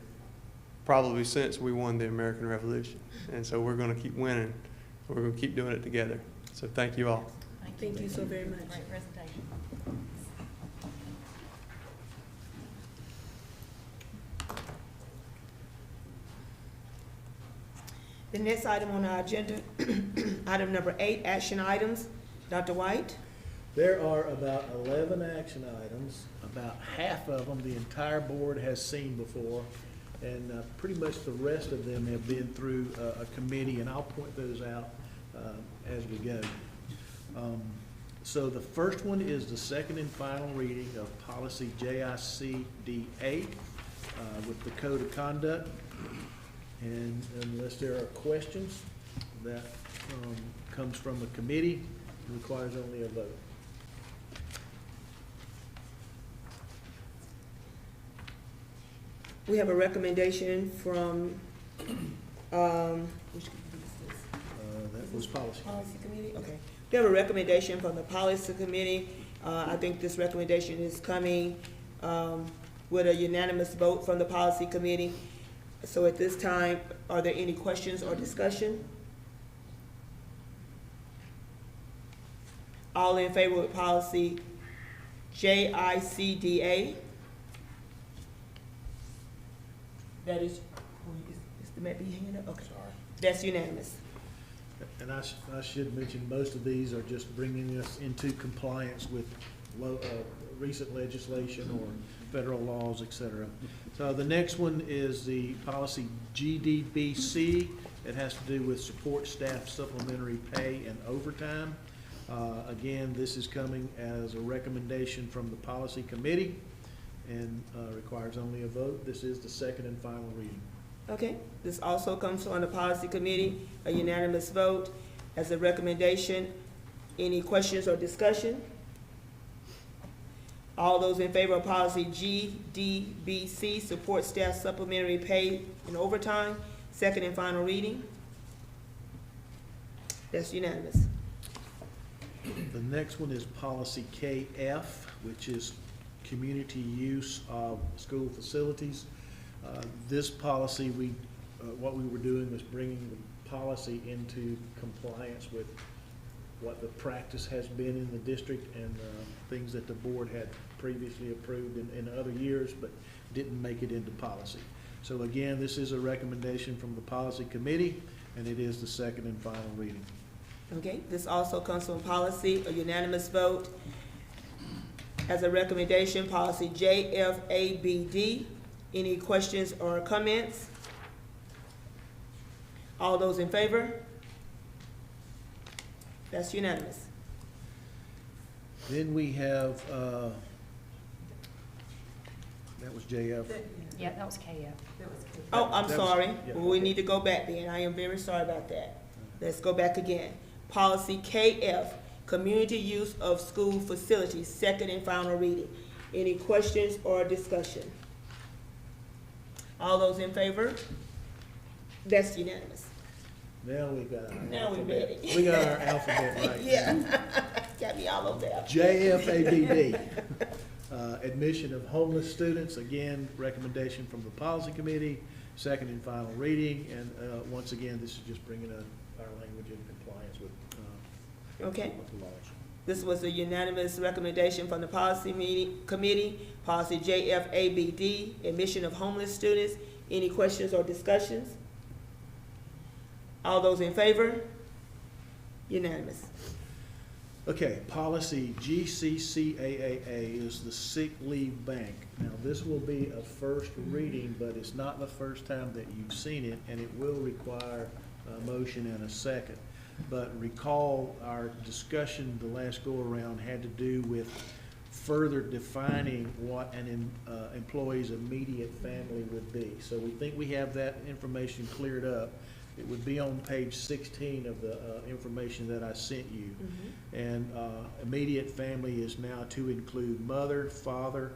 Speaker 7: probably since we won the American Revolution. And so we're going to keep winning. We're going to keep doing it together. So thank you all.
Speaker 1: Thank you so very much.
Speaker 4: Great presentation.
Speaker 1: The next item on our agenda, item number 8, action items. Dr. White?
Speaker 5: There are about 11 action items. About half of them the entire board has seen before, and pretty much the rest of them have been through a committee, and I'll point those out as we go. So the first one is the second and final reading of policy JICDA with the code of conduct. And unless there are questions, that comes from a committee, requires only a vote.
Speaker 1: We have a recommendation from, which committee is this?
Speaker 5: That was policy.
Speaker 1: Policy Committee, okay. We have a recommendation from the Policy Committee. I think this recommendation is coming with a unanimous vote from the Policy Committee. So at this time, are there any questions or discussion? All in favor of policy JICDA? That is the map being handed up? Okay. That's unanimous.
Speaker 5: And I should mention, most of these are just bringing us into compliance with recent legislation or federal laws, et cetera. So the next one is the policy GDBC. It has to do with support staff supplementary pay and overtime. Again, this is coming as a recommendation from the policy committee and requires only a vote. This is the second and final reading.
Speaker 1: Okay, this also comes from the Policy Committee, a unanimous vote as a recommendation. Any questions or discussion? All those in favor of policy GDBC, support staff supplementary pay and overtime, second and final reading? That's unanimous.
Speaker 5: The next one is policy KF, which is community use of school facilities. This policy, what we were doing was bringing the policy into compliance with what the practice has been in the district and things that the board had previously approved in other years, but didn't make it into policy. So again, this is a recommendation from the policy committee, and it is the second and final reading.
Speaker 1: Okay, this also comes from policy, a unanimous vote. As a recommendation, policy JFABD. Any questions or comments? All those in favor? That's unanimous.
Speaker 5: Then we have That was JF.
Speaker 3: Yeah, that was KF.
Speaker 1: Oh, I'm
Speaker 5: That was-
Speaker 1: sorry.
Speaker 5: yeah,
Speaker 1: Well, we
Speaker 5: okay.
Speaker 1: need to go back then. I am very sorry about that. Let's go back again. Policy KF, community use of school facilities, second and final reading. Any questions or discussion? All those in favor? That's unanimous.
Speaker 5: Now we got our
Speaker 1: Now we
Speaker 5: alphabet.
Speaker 1: ready.
Speaker 5: We got our alphabet right.
Speaker 1: Yeah, got me all over there.
Speaker 5: JFABD, admission of homeless students, again, recommendation from the policy committee, second and final reading, and once again, this is just bringing our language in compliance with
Speaker 1: Okay,
Speaker 5: the laws.
Speaker 1: this was a unanimous recommendation from the policy committee, policy JFABD, admission of homeless students. Any questions or discussions? All those in favor? Unanimous.
Speaker 5: Okay, policy GCCAAA is the sick leave bank. Now, this will be a first reading, but it's not the first time that you've seen it, and it will require a motion and a second. But recall, our discussion the last go-around had to do with further defining what an employee's immediate family would be. So we think we have that information cleared up. It would be on page 16 of the information that I sent you. And immediate family is now to include mother, father,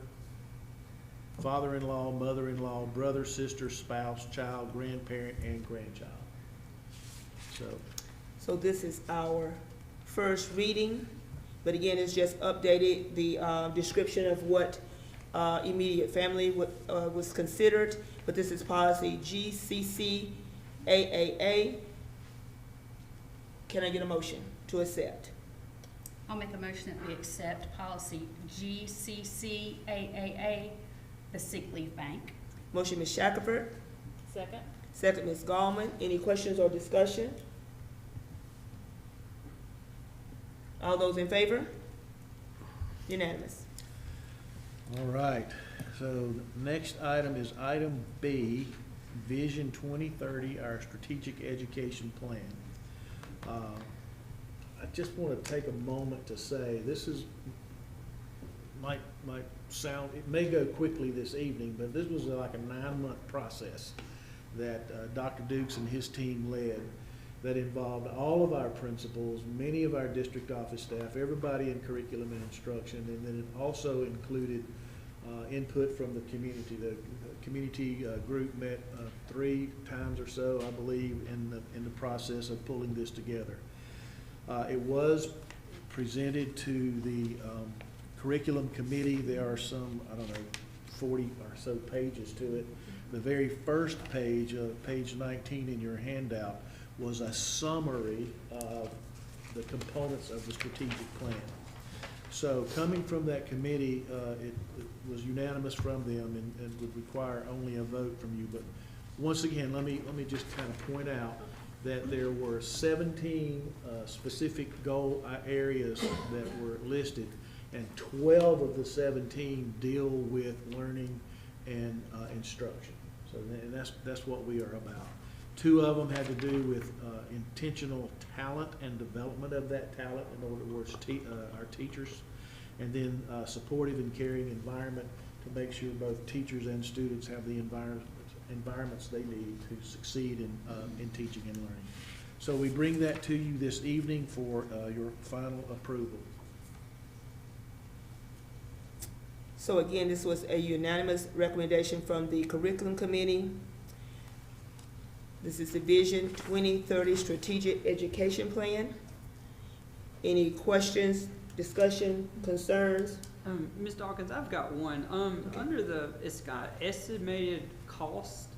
Speaker 5: father-in-law, mother-in-law, brother, sister, spouse, child, grandparent, and grandchild.
Speaker 1: So this is our first reading, but again, it's just updated the description of what immediate family was considered, but this is policy GCCAAA. Can I get a motion to accept?
Speaker 3: I'll make a motion that we accept policy GCCAAA, the sick leave bank.
Speaker 1: Motion, Ms. Shackelford.
Speaker 4: Second.
Speaker 1: Second, Ms. Gallman. Any questions or discussion? All those in favor? Unanimous.
Speaker 5: All right, so the next item is item B, Vision 2030, our strategic education plan. I just want to take a moment to say, this is, might sound, it may go quickly this evening, but this was like a 9-month process that Dr. Dukes and his team led, that involved all of our principals, many of our district office staff, everybody in curriculum and instruction, and then it also included input from the community. The community group met 3 times or so, I believe, in the process of pulling this together. It was presented to the curriculum committee. There are some, 40 or so pages to it. The very first page, page 19 in your handout, was a summary of the components of the strategic plan. So coming from that committee, it was unanimous from them and would require only a vote from you. But once again, let me just kind of point out that there were 17 specific goal areas that were listed, and 12 of the 17 deal with learning and instruction. So and that's what we are about. 2 of them had to do with intentional talent and development of that talent in order towards our teachers, and then supportive and caring environment to make sure both teachers and students have the environments they need to succeed in teaching and learning. So we bring that to you this evening for your final approval.
Speaker 1: So again, this was a unanimous recommendation from the curriculum committee. This is the Vision 2030 Strategic Education Plan. Any questions, discussion, concerns?
Speaker 6: Ms. Dawkins, I've got one. Under it's got estimated cost,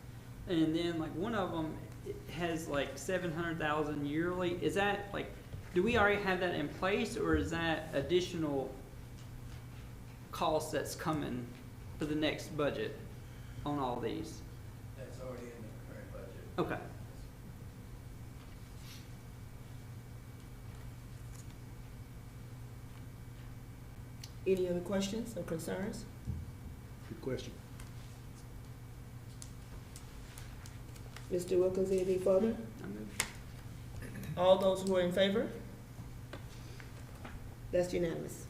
Speaker 6: and then like one of them has like 700,000 yearly. Is that like, do we already have that in place, or is that additional cost that's coming for the next budget on all these?
Speaker 8: That's already in the current budget.
Speaker 6: Okay.
Speaker 1: Any other questions or concerns?
Speaker 5: Good question.
Speaker 1: Mr. Wilkins, anything further?
Speaker 6: I'm good.
Speaker 1: All those who are in favor? That's unanimous.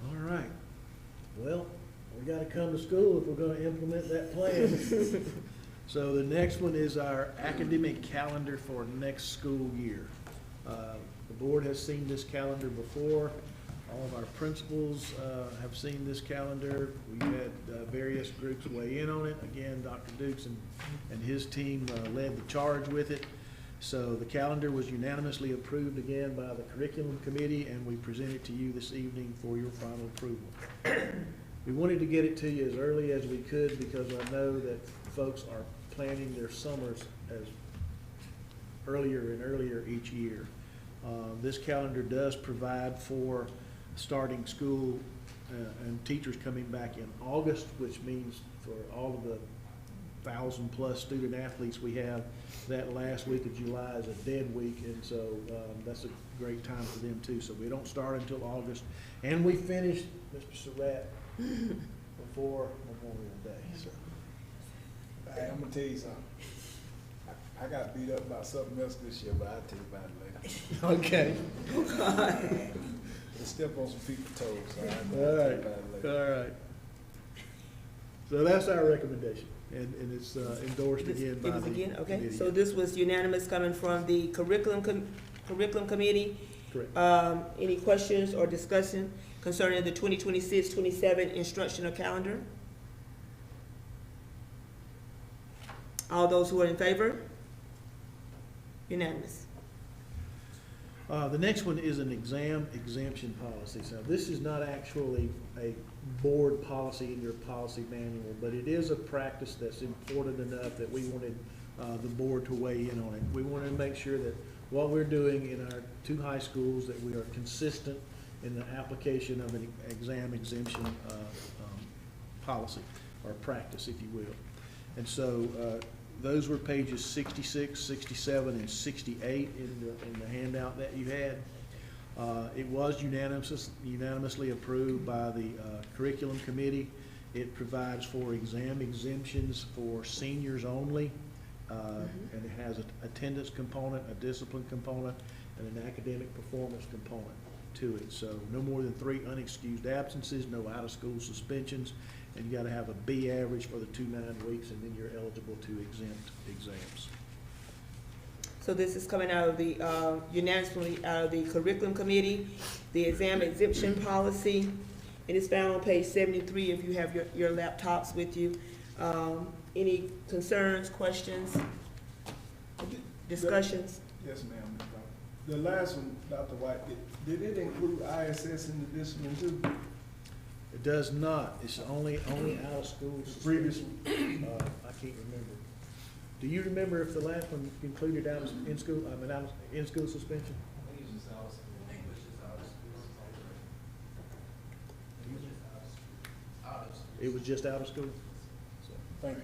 Speaker 5: All right. Well, We gotta come to school if we're gonna implement that plan. So the next one is our academic calendar for next school year. The board has seen this calendar before. All of our principals have seen this calendar. We've had various groups weigh in on it. Again, Dr. Dukes and his team led the charge with it. So the calendar was unanimously approved again by the curriculum committee, and we present it to you this evening for your final approval. We wanted to get it to you as early as we could because I know that folks are planning their summers as earlier and earlier each year. This calendar does provide for starting school and teachers coming back in August, which means for all of the 1,000+ student athletes we have, that last week of July is a dead week, and so that's a great time for them too. So we don't start until August, and we finish, Mr. Surratt, before Memorial Day. So.
Speaker 2: Hey, I'm gonna tell you something. I got beat up about something else this year, but I'll tell you about it later.
Speaker 5: Okay.
Speaker 2: Step on some people's toes, so I'll
Speaker 5: All
Speaker 2: tell you
Speaker 5: right.
Speaker 2: about it later.
Speaker 5: All right. So that's our recommendation, and it's endorsed again by
Speaker 1: It was
Speaker 5: the
Speaker 1: again, okay.
Speaker 5: committee.
Speaker 1: So this was unanimous coming from the curriculum committee.
Speaker 5: Correct.
Speaker 1: Any questions or discussion concerning the 2026-27 instructional calendar? All those who are in favor? Unanimous.
Speaker 5: The next one is an exam exemption policy. So this is not actually a board policy in your policy manual, but it is a practice that's important enough that we wanted the board to weigh in on it. We wanted to make sure that what we're doing in our 2 high schools, that we are consistent in the application of an exam exemption policy or practice, if you will. And so those were pages 66, 67, and 68 in the handout that you had. It was unanimously approved by the curriculum committee. It provides for exam exemptions for seniors only, and it has an attendance component, a discipline component, and an academic performance component to it. So no more than 3 unexcused absences, no out-of-school suspensions, and you gotta have a B average for the 2 9 weeks, and then you're eligible to exempt exams.
Speaker 1: So this is coming out of the, unanimously out of the curriculum committee, the exam exemption policy. It is found on page 73 if you have your laptops with you. Any concerns, questions, discussions?
Speaker 2: Yes, ma'am. The last one, Dr. White, did it include ISS in the discipline too?
Speaker 5: It does not. It's only out of school.
Speaker 2: Previous
Speaker 5: I can't remember. Do you remember if the last one included out of in school? I mean, out of in school suspension?
Speaker 8: I think it's just out of school. English is out of school. English is out of school. Out of school.
Speaker 5: It was just out of school. So,
Speaker 2: Thank you.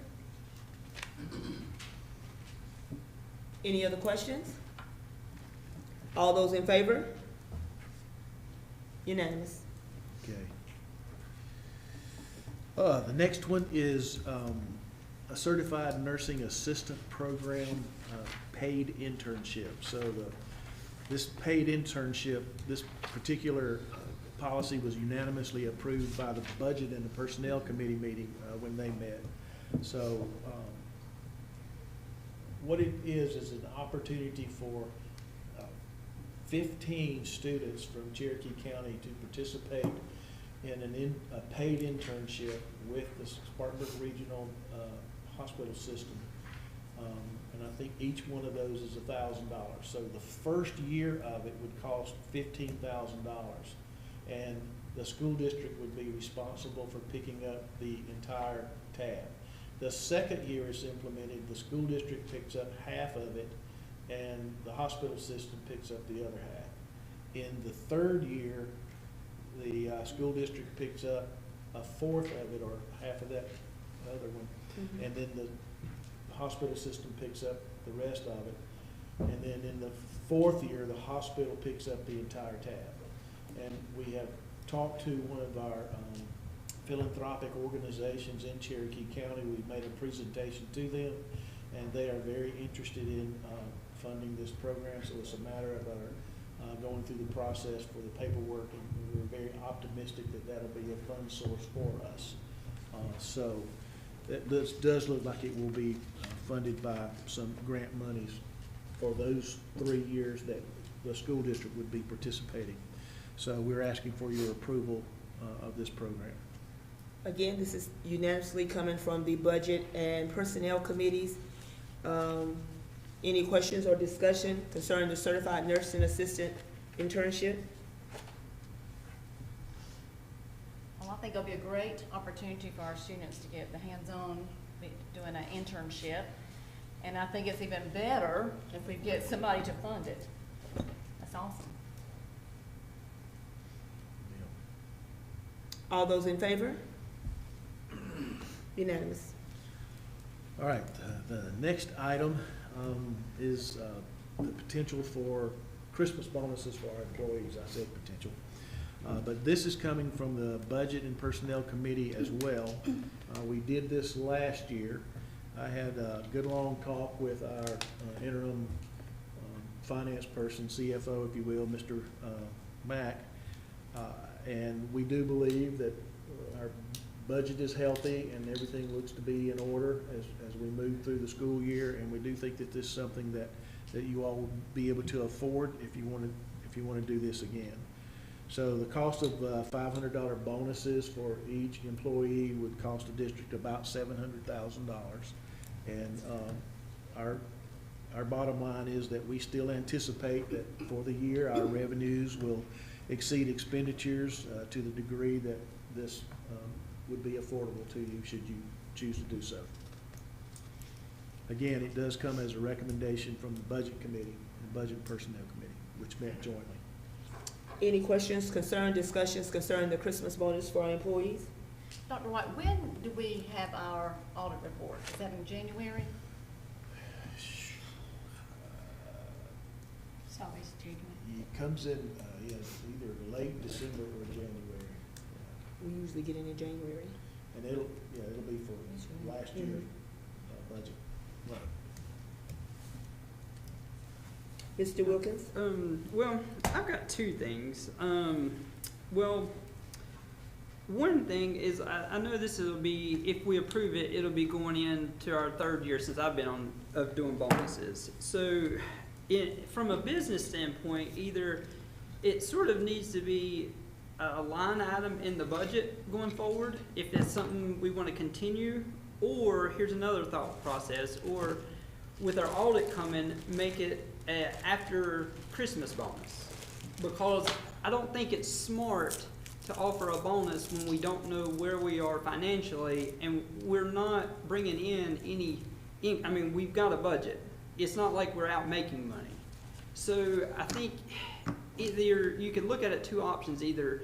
Speaker 1: Any other questions? All those in favor? Unanimous.
Speaker 5: okay. The next one is a certified nursing assistant program paid internship. So this paid internship, this particular policy was unanimously approved by the budget and the personnel committee meeting when they met. So what it is an opportunity for 15 students from Cherokee County to participate in a paid internship with the Spartanburg Regional Hospital System. And I think each one of those is $1,000. So the first year of it would cost $15,000. And the school district would be responsible for picking up the entire tab. The second year it's implemented, the school district picks up half of it, and the hospital system picks up the other half. In the third year, the school district picks up 1/4 of it, or half of that other one, and then the hospital system picks up the rest of it. And then in the 4th year, the hospital picks up the entire tab. And we have talked to one of our philanthropic organizations in Cherokee County. We've made a presentation to them, and they are very interested in funding this program. So it's a matter of our going through the process for the paperwork, and we're very optimistic that that'll be a fund source for us. So this does look like it will be funded by some grant monies for those 3 years that the school district would be participating. So we're asking for your approval of this program.
Speaker 1: Again, this is unanimously coming from the Budget and Personnel Committees. Any questions or discussion concerning the Certified Nursing Assistant internship?
Speaker 9: Well, I think it'll be a great opportunity for our students to get the hands-on, doing an internship. And I think it's even better if we get somebody to fund it. That's awesome.
Speaker 1: All those in favor? Unanimous.
Speaker 5: All right, the next item is the potential for Christmas bonuses for our employees. I said potential. But this is coming from the Budget and Personnel Committee as well. We did this last year. I had a good long talk with our interim finance person, CFO, if you will, Mr. Mack. And we do believe that our budget is healthy and everything looks to be in order as we move through the school year. And we do think that this is something that you all will be able to afford if you want to do this again. So the cost of $500 bonuses for each employee would cost the district about $700,000. And our bottom line is that we still anticipate that for the year our revenues will exceed expenditures to the degree that this would be affordable to you should you choose to do so. Again, it does come as a recommendation from the Budget Committee and Budget and Personnel Committee, which met jointly.
Speaker 1: Any questions, discussions concerning the Christmas bonus for our employees?
Speaker 9: Dr. White, when do we have our audit report? Is that in January?
Speaker 3: It's always January.
Speaker 5: It comes in either late December or January.
Speaker 1: We usually get it in January.
Speaker 5: And it'll be for last year's budget. Right.
Speaker 1: Mr. Wilkins?
Speaker 6: Well, I've got two things. Well, one thing is I know this will be, if we approve it, it'll be going into our 3rd year since I've been of doing bonuses. So from a business standpoint, either it sort of needs to be a line item in the budget going forward, if that's something we want to continue, or here's another thought process, or with our audit coming, make it after Christmas bonus. Because I don't think it's smart to offer a bonus when we don't know where we are financially and we're not bringing in any, I mean, we've got a budget. It's not like we're out making money. So I think either you could look at it 2 options, either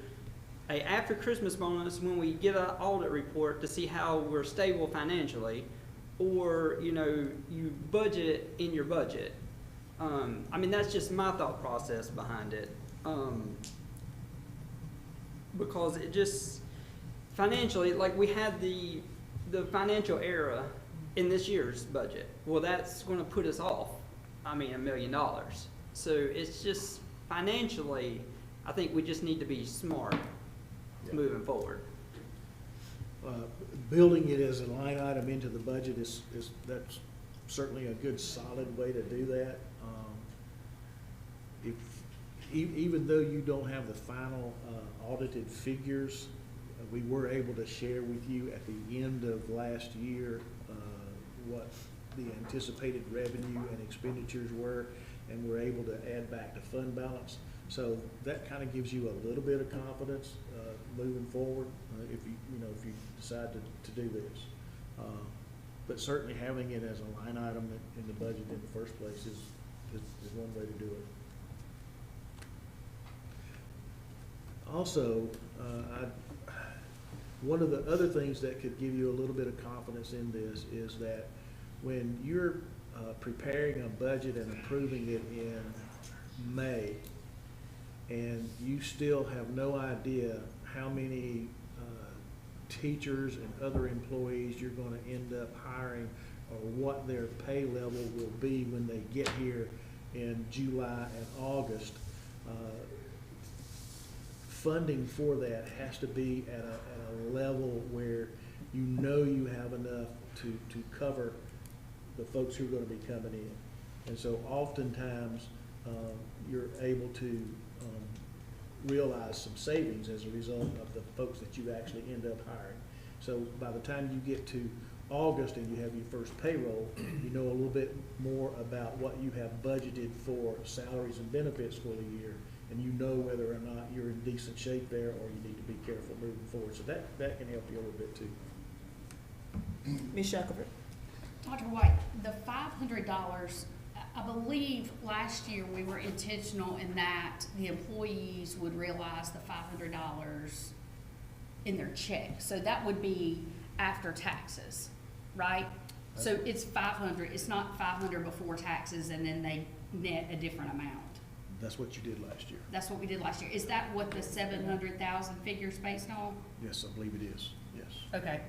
Speaker 6: a after Christmas bonus when we get an audit report to see how we're stable financially, or you budget in your budget. I mean, that's just my thought process behind it. Because it just financially, like we had the financial era in this year's budget. Well, that's going to put us off, $1 million. So it's just financially, I think we just need to be smart moving forward.
Speaker 5: Building it as a line item into the budget that's certainly a good solid way to do that. Even though you don't have the final audited figures, we were able to share with you at the end of last year what the anticipated revenue and expenditures were, and we're able to add back to fund balance. So that kind of gives you a little bit of confidence moving forward if you decide to do this. But certainly having it as a line item in the budget in the first place is one way to do it. Also, one of the other things that could give you a little bit of confidence in this is that when you're preparing a budget and approving it in May, and you still have no idea how many teachers and other employees you're going to end up hiring, or what their pay level will be when they get here in July and August, funding for that has to be at a level where you know you have enough to cover the folks who are gonna be coming in. And so oftentimes, you're able to, realize some savings as a result of the folks that you actually end up hiring. So by the time you get to August and you have your first payroll, you know a little bit more about what you have budgeted for salaries and benefits for the year, and you know whether or not you're in decent shape there or you need to be careful moving forward. So that can help you a little bit too.
Speaker 1: Ms. Shackelford?
Speaker 3: Dr. White, the $500, I believe last year we were intentional in that the employees would realize the $500 in their check. So that would be after taxes, right? So it's 500, it's not 500 before taxes and then they net a different amount.
Speaker 5: That's what you did last year.
Speaker 3: That's what we did last year. Is that what the 700,000 figures based on?
Speaker 5: Yes, I believe it is, yes.
Speaker 3: Okay,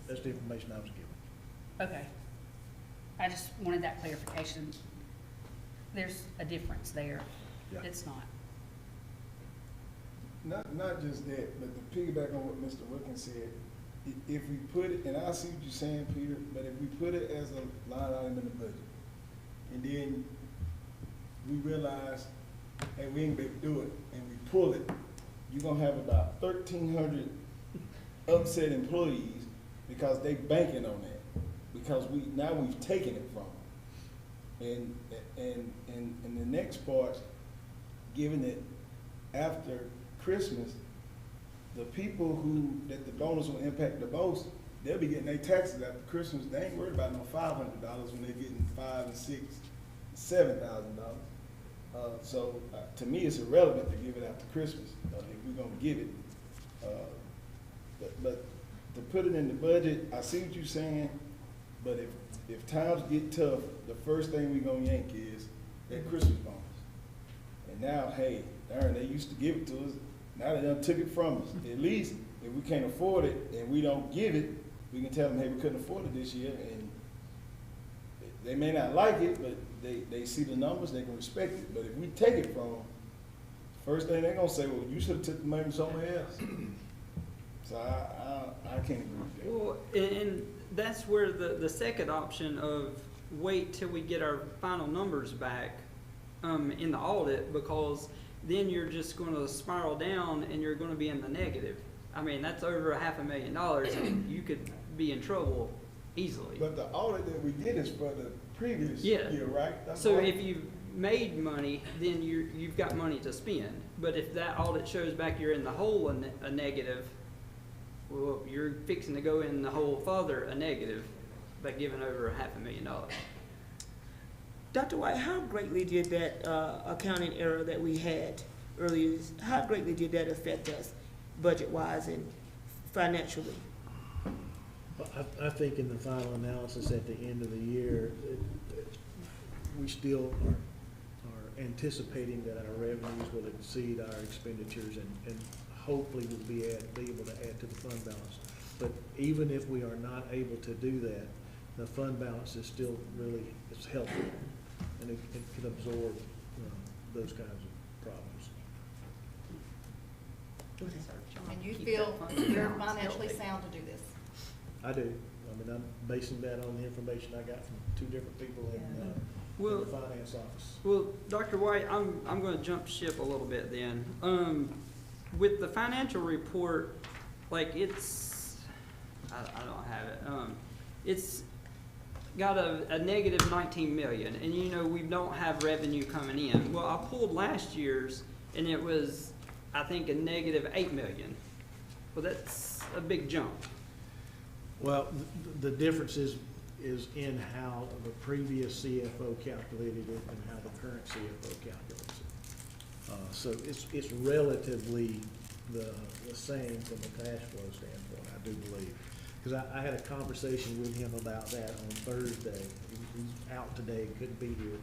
Speaker 5: That's the information I was given.
Speaker 3: okay. I just wanted that clarification. There's a difference there.
Speaker 5: Yeah.
Speaker 3: It's not.
Speaker 2: Not just that, but to piggyback on what Mr. Wilkins said, if we put it, and I see what you're saying, Peter, but if we put it as a line item in the budget, and then we realize, hey, we ain't gonna be able to do it, and we pull it, you're gonna have about 1,300 upset employees because they banking on that, because we've taken it from them. And the next part, given that after Christmas, the people that the bonus will impact the most, they'll be getting their taxes after Christmas. They ain't worried about no $500 when they're getting $5,000 and $6,000 and $7,000. So to me, it's irrelevant to give it after Christmas if we're gonna give it. But to put it in the budget, I see what you're saying, but if times get tough, the first thing we gonna yank is that Christmas bonus. And now, hey, darn, they used to give it to us, now they done took it from us. At least, if we can't afford it and we don't give it, we can tell them, hey, we couldn't afford it this year, and they may not like it, but they see the numbers, they can respect it. But if we take it from them, first thing they're gonna say, well, you should have took the money from somewhere else. So I can't agree with that.
Speaker 6: Well, and that's where the second option of wait till we get our final numbers back in the audit, because then you're just going to spiral down and you're going to be in the negative. I mean, that's over $500,000 and you could be in trouble easily.
Speaker 2: But the audit that we did is for the previous
Speaker 6: Yeah.
Speaker 2: year, right? That's
Speaker 6: So
Speaker 2: right.
Speaker 6: if you've made money, then you've got money to spend. But if that audit shows back you're in the hole a negative, well, you're fixing to go in the hole further a negative by giving over $500,000.
Speaker 1: Dr. White, how greatly did that accounting error that we had earlier, how greatly did that affect us budget-wise and financially?
Speaker 5: I think in the final analysis at the end of the year, we still are anticipating that our revenues will exceed our expenditures and hopefully we'll be able to add to the fund balance. But even if we are not able to do that, the fund balance is still really, it's healthy and it can absorb those kinds of problems.
Speaker 9: And you feel you're financially sound to do this?
Speaker 5: I do. I mean, I'm basing that on the information I got from two different people in
Speaker 6: Well-
Speaker 5: the finance office.
Speaker 6: Well, Dr. White, I'm going to jump ship a little bit then. With the financial report, like it's, I don't have it. It's got a negative 19 million, and you know we don't have revenue coming in. Well, I pulled last year's, and it was, I think, a negative 8 million. Well, that's a big jump.
Speaker 5: Well, the difference is in how the previous CFO calculated it and how the current CFO calculates it. So it's relatively the same from a cash flow standpoint, I do believe. Because I had a conversation with him about that on Thursday. He's out today, couldn't be here,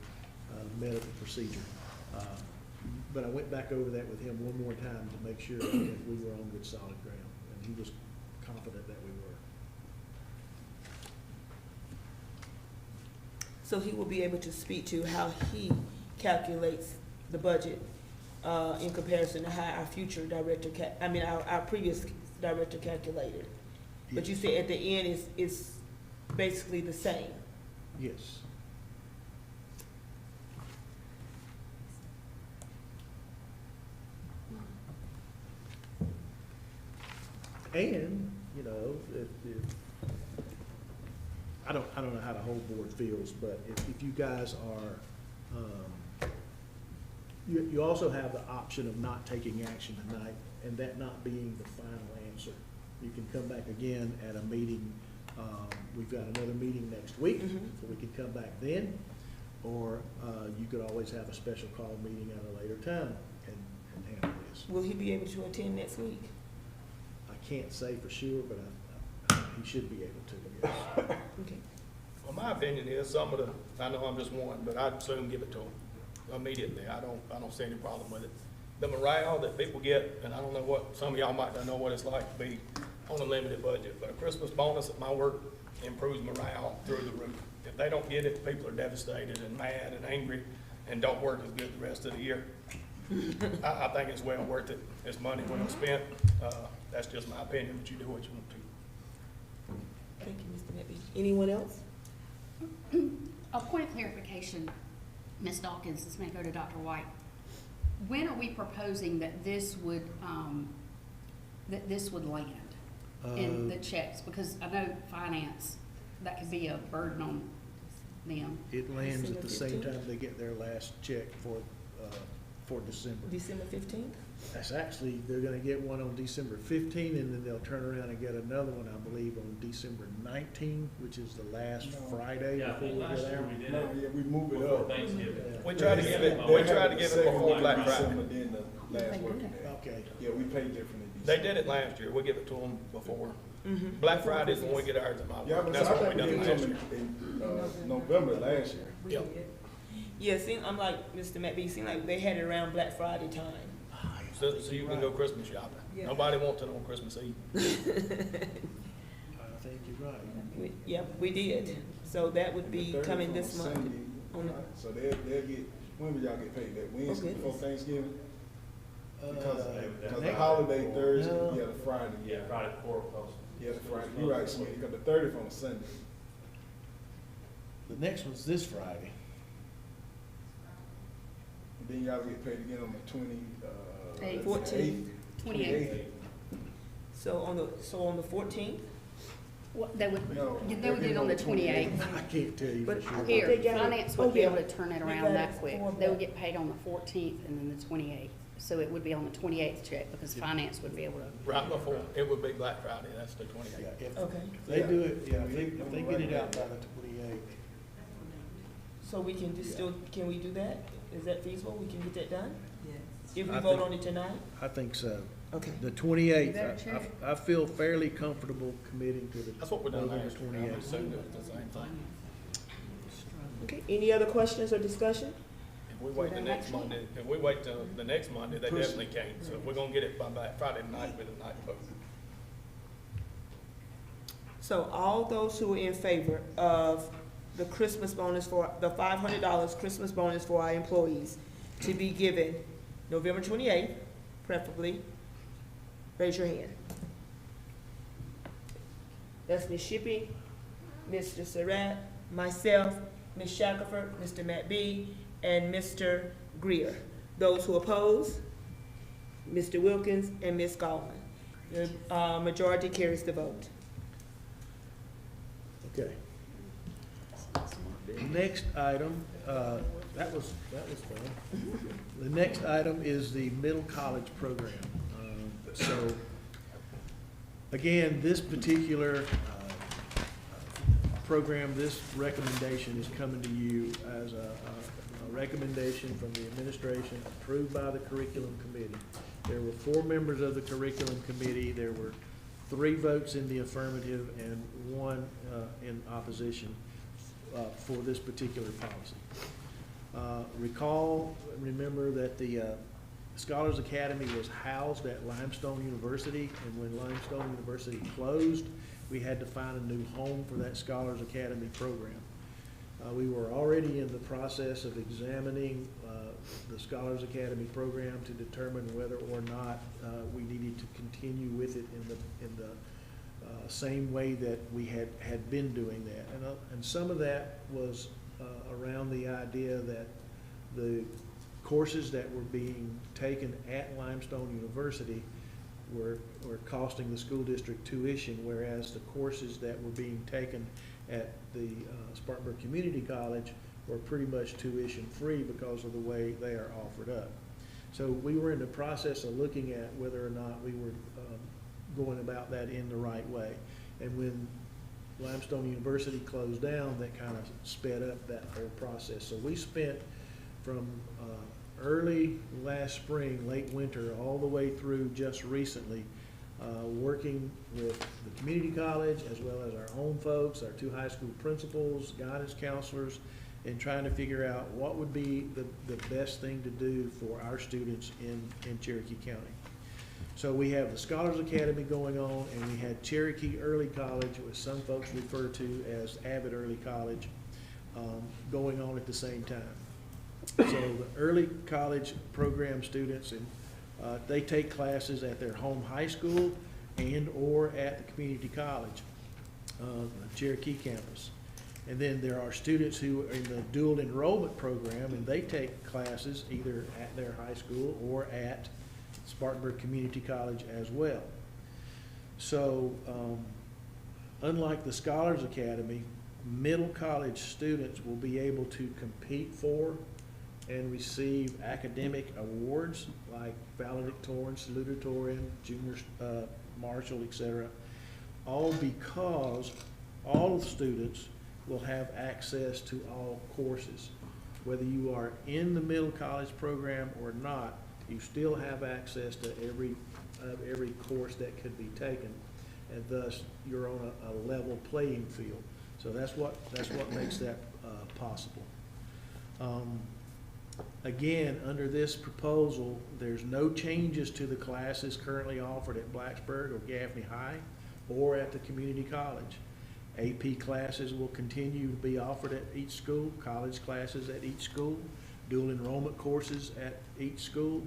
Speaker 5: medical procedure. But I went back over that with him one more time to make sure that we were on good solid ground, and he was confident that we were.
Speaker 1: So he will be able to speak to how he calculates the budget in comparison to how our future director, our previous director calculated. But you said at the end it's basically the same.
Speaker 5: Yes. And, you know, if I don't know how the whole board feels, but if you guys are, you also have the option of not taking action tonight and that not being the final answer. You can come back again at a meeting, we've got another meeting next week, so we can come back then. Or, you could always have a special call meeting at a later time and handle this.
Speaker 1: Will he be able to attend next week?
Speaker 5: I can't say for sure, but he should be able to, yes.
Speaker 1: Okay.
Speaker 10: Well, my opinion is some of the, I know I'm just one, but I'd soon give it to them immediately. I don't see any problem with it. The morale that people get, and I don't know what, some of y'all might not know what it's like to be on a limited budget, but a Christmas bonus at my work improves morale through the roof. If they don't get it, people are devastated and mad and angry and don't work as good the rest of the year. I think it's well worth it. It's money well spent. That's just my opinion, but you do what you want to.
Speaker 1: Thank you, Mr. Nebby. Anyone else?
Speaker 3: A point of clarification, Ms. Dawkins, this may go to Dr. White. When are we proposing that this would land in the checks? Because I know finance, that could be a burden on them.
Speaker 5: It lands at the same
Speaker 1: December
Speaker 5: time they get their last check for December.
Speaker 1: December 15th?
Speaker 5: That's actually, they're gonna get one on December 15, and then they'll turn around and get another one, I believe, on December 19, which is the last Friday
Speaker 8: Yeah, I
Speaker 5: before we
Speaker 8: think last
Speaker 5: get
Speaker 8: year
Speaker 5: out.
Speaker 8: we did
Speaker 2: No,
Speaker 8: it
Speaker 2: yeah, we move it
Speaker 8: before
Speaker 2: up.
Speaker 8: Thanksgiving.
Speaker 10: We try to give it,
Speaker 2: They
Speaker 10: we
Speaker 2: have
Speaker 10: try to
Speaker 2: the
Speaker 10: give it
Speaker 2: second
Speaker 10: before
Speaker 2: week
Speaker 10: Black
Speaker 2: of
Speaker 10: Friday.
Speaker 2: December, then the last working day.
Speaker 5: Okay.
Speaker 2: Yeah, we pay differently.
Speaker 10: They did it last year. We give it to them before. Black Friday is when we get ours at my
Speaker 2: Yeah,
Speaker 10: work.
Speaker 2: but
Speaker 10: That's
Speaker 2: I
Speaker 10: what we
Speaker 2: think we
Speaker 10: done
Speaker 2: did
Speaker 10: last
Speaker 2: them
Speaker 10: year.
Speaker 2: in November last year.
Speaker 10: Yep.
Speaker 1: Yeah, I'm like Mr. McBee, it seemed like they had it around Black Friday time.
Speaker 10: So you can go Christmas shopping.
Speaker 1: Yeah.
Speaker 10: Nobody wants it on Christmas Eve.
Speaker 5: I think you're right.
Speaker 1: Yeah, we did. So that would be
Speaker 2: The 30th
Speaker 1: coming
Speaker 2: on
Speaker 1: this month.
Speaker 2: Sunday,
Speaker 1: On the-
Speaker 2: right? So they'll get, when will y'all get paid? That Wednesday before
Speaker 1: goodness.
Speaker 2: Thanksgiving? Because the
Speaker 5: next-
Speaker 2: holiday Thursday,
Speaker 5: No.
Speaker 2: yeah, the Friday.
Speaker 8: Yeah, Friday before post.
Speaker 2: Yeah, the Friday, you're right, Smitty, because the 30th on a Sunday.
Speaker 5: The next one's this Friday.
Speaker 2: And then y'all get paid again on the
Speaker 3: 8th.
Speaker 1: 14th.
Speaker 3: 28th.
Speaker 1: So on the 14th?
Speaker 3: What, they would,
Speaker 2: No,
Speaker 3: they would do it on the 28th.
Speaker 5: I can't tell you for
Speaker 1: But
Speaker 5: sure.
Speaker 3: Here,
Speaker 1: They got it.
Speaker 3: finance
Speaker 1: Oh,
Speaker 3: would be
Speaker 1: yeah.
Speaker 3: able to turn it
Speaker 1: We
Speaker 3: around
Speaker 1: got
Speaker 3: that
Speaker 1: it
Speaker 3: quick.
Speaker 1: for
Speaker 3: They would
Speaker 1: that.
Speaker 3: get paid on the 14th and then the 28th. So it would be on the 28th check because finance would be able to.
Speaker 10: Right before, it would be Black Friday. That's the 28th.
Speaker 5: Yeah, if
Speaker 1: Okay.
Speaker 5: they do it, yeah, if they get it out by the 28th.
Speaker 1: So we can just still, can we do that? Is that feasible? We can get that done? If we
Speaker 5: I
Speaker 1: vote
Speaker 5: think-
Speaker 1: on it tonight?
Speaker 5: I think so.
Speaker 1: Okay.
Speaker 5: The
Speaker 3: You
Speaker 5: 28th,
Speaker 3: better check.
Speaker 5: I feel fairly comfortable committing to the
Speaker 10: That's what we done
Speaker 5: November
Speaker 10: last year. I
Speaker 5: 28th.
Speaker 10: would assume it was the same thing.
Speaker 1: Okay, any other questions or discussion?
Speaker 10: If we wait the next Monday, if we wait till the next Monday, they
Speaker 2: Push.
Speaker 10: definitely can't. So if we're gonna get it by Black Friday night, with the night vote.
Speaker 1: So all those who are in favor of the Christmas bonus for, the $500 Christmas bonus for our employees to be given November 28th, preferably, raise your hand. That's Ms. Shippey, Mr. Surratt, myself, Ms. Shackelford, Mr. McBee, and Mr. Greer. Those who oppose, Mr. Wilkins and Ms. Goldman. The majority carries the vote.
Speaker 5: Okay. The next item, that was fun. The next item is the middle college program. So, again, this particular program, this recommendation is coming to you as a recommendation from the administration approved by the curriculum committee. There were 4 members of the curriculum committee. There were 3 votes in the affirmative and 1 in opposition for this particular policy. Remember that the Scholars Academy was housed at Limestone University, and when Limestone University closed, we had to find a new home for that Scholars Academy program. We were already in the process of examining the Scholars Academy program to determine whether or not we needed to continue with it in the same way that we had been doing that. And some of that was around the idea that the courses that were being taken at Limestone University were costing the school district tuition, whereas the courses that were being taken at the Spartanburg Community College were pretty much tuition free because of the way they are offered up. So we were in the process of looking at whether or not we were going about that in the right way. And when Limestone University closed down, that kind of sped up that whole process. So we spent from early last spring, late winter, all the way through just recently, working with the community college as well as our own folks, our 2 high school principals, guidance counselors, and trying to figure out what would be the best thing to do for our students in Cherokee County. So we have the Scholars Academy going on, and we had Cherokee Early College, which some folks refer to as Abbott Early College, going on at the same time. So the early college program students, and they take classes at their home high school and or at the community college, Cherokee campus. And then there are students who are in the dual enrollment program, and they take classes either at their high school or at Spartanburg Community College as well. So unlike the Scholars Academy, middle college students will be able to compete for and receive academic awards like valedictorian, salutatorian, junior marshal, etc., all because all students will have access to all courses. Whether you are in the middle college program or not, you still have access to every course that could be taken, and thus you're on a level playing field. So that's what makes that possible. Again, under this proposal, there's no changes to the classes currently offered at Blacksburg or Gaffney High or at the community college. AP classes will continue to be offered at each school, college classes at each school, dual enrollment courses at each school,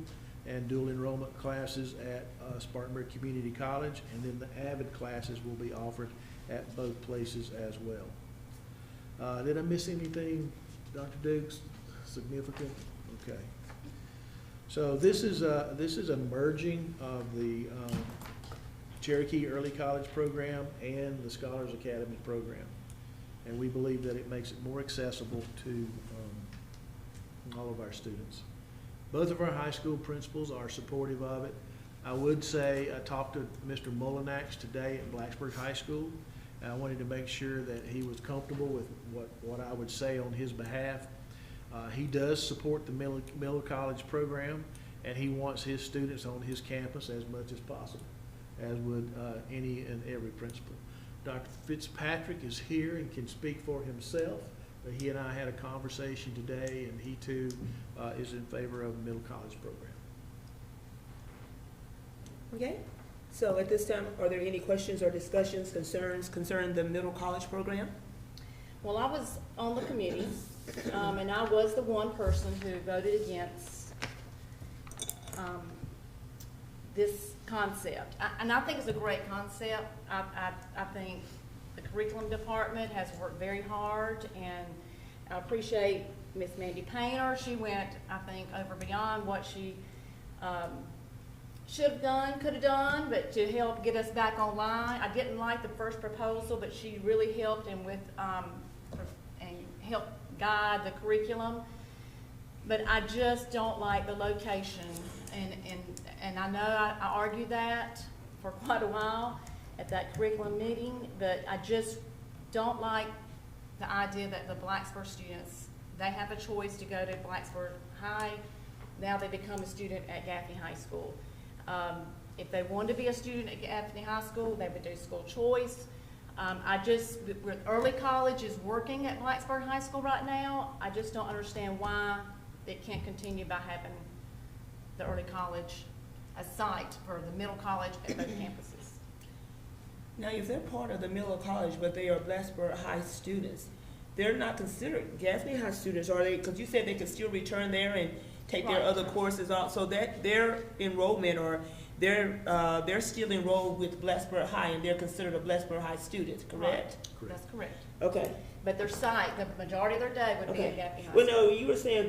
Speaker 5: and dual enrollment classes at Spartanburg Community College, and then the AVID classes will be offered at both places as well. Did I miss anything, Dr. Dukes, significant? Okay. So this is a merging of the Cherokee Early College program and the Scholars Academy program, and we believe that it makes it more accessible to all of our students. Both of our high school principals are supportive of it. I would say I talked to Mr. Mullinax today at Blacksburg High School, and I wanted to make sure that he was comfortable with what I would say on his behalf. He does support the middle college program, and he wants his students on his campus as much as possible, as would any and every principal. Dr. Fitzpatrick is here and can speak for himself, but he and I had a conversation today, and he too is in favor of the middle college program.
Speaker 1: Okay, so at this time, are there any questions or discussions, concerns concerning the middle college program?
Speaker 9: Well, I was on the committee, and I was the one person who voted against this concept. And I think it's a great concept. I think the curriculum department has worked very hard, and I appreciate Miss Mandy Painter. She went, I think, over beyond what she should have done, could have done, but to help get us back online. I didn't like the first proposal, but she really helped and helped guide the curriculum. But I just don't like the location, and I know I argued that for quite a while at that curriculum meeting, but I just don't like the idea that the Blacksburg students, they have a choice to go to Blacksburg High. Now they become a student at Gaffney High School. If they wanted to be a student at Gaffney High School, they would do school choice. Early college is working at Blacksburg High School right now. I just don't understand why it can't continue by having the early college a site for the middle college at both campuses.
Speaker 1: Now, if they're part of the middle college, but they are Blacksburg High students, they're not considered Gaffney High students, are they? Because you said they could still return there and take their
Speaker 9: Right.
Speaker 1: other courses off, so that their enrollment or they're still enrolled with Blacksburg High, and they're considered a Blacksburg High student, correct?
Speaker 9: That's correct.
Speaker 1: Okay,
Speaker 9: But their site, the majority of their day would be at
Speaker 1: okay.
Speaker 9: Gaffney High
Speaker 1: Well,
Speaker 9: School.
Speaker 1: no,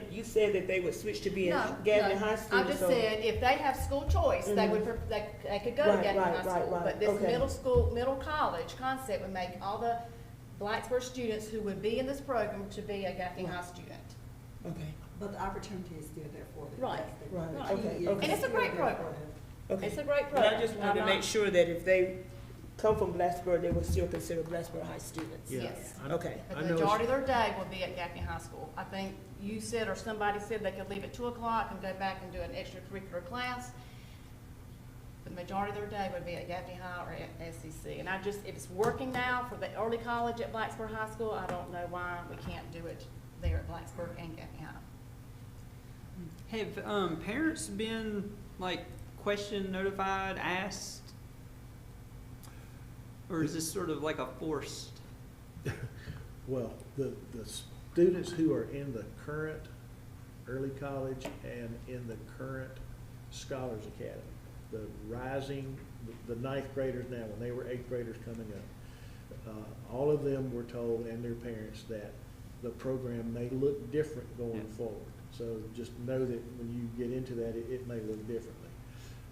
Speaker 1: you said that they would switch to being
Speaker 9: No,
Speaker 1: Gaffney
Speaker 9: no.
Speaker 1: High
Speaker 9: I
Speaker 1: students.
Speaker 9: just
Speaker 1: so-
Speaker 9: said, if they have school choice, they
Speaker 1: Mhm.
Speaker 9: would, they could go to
Speaker 1: Right,
Speaker 9: Gaffney
Speaker 1: right,
Speaker 9: High
Speaker 1: right,
Speaker 9: School.
Speaker 1: right.
Speaker 9: But this
Speaker 1: Okay.
Speaker 9: middle school, middle college concept would make all the Blacksburg students who would be in this program to be a Gaffney High student.
Speaker 1: Okay,
Speaker 11: But the opportunity is still there for them.
Speaker 9: Right,
Speaker 11: That's the
Speaker 1: right,
Speaker 11: key
Speaker 1: okay,
Speaker 11: is
Speaker 1: okay.
Speaker 9: And it's a great
Speaker 11: still there for
Speaker 9: program.
Speaker 11: them.
Speaker 1: okay.
Speaker 9: It's a great
Speaker 1: But
Speaker 9: program.
Speaker 1: I just wanted to
Speaker 9: I'm
Speaker 1: make
Speaker 9: not-
Speaker 1: sure that if they come from Blacksburg, they will still consider Blacksburg High students.
Speaker 5: Yeah.
Speaker 9: Yes.
Speaker 5: I-
Speaker 1: Okay.
Speaker 9: But
Speaker 5: I
Speaker 9: the
Speaker 5: know it's-
Speaker 9: majority of their day will be at Gaffney High School. I think you said, or somebody said they could leave at 2 o'clock and go back and do an extracurricular class. The majority of their day would be at Gaffney High or at SEC. And if it's working now for the early college at Blacksburg High School, I don't know why we can't do it there at Blacksburg and Gaffney High.
Speaker 6: Have, parents been, like, questioned, notified, asked? Or is this sort of like a forced?
Speaker 5: Well, the students who are in the current early college and in the current Scholars Academy, the rising, the ninth graders now, when they were eighth graders coming up, all of them were told, and their parents, that the program may look different going
Speaker 6: Yeah.
Speaker 5: forward. So just know that when you get into that, it may look differently.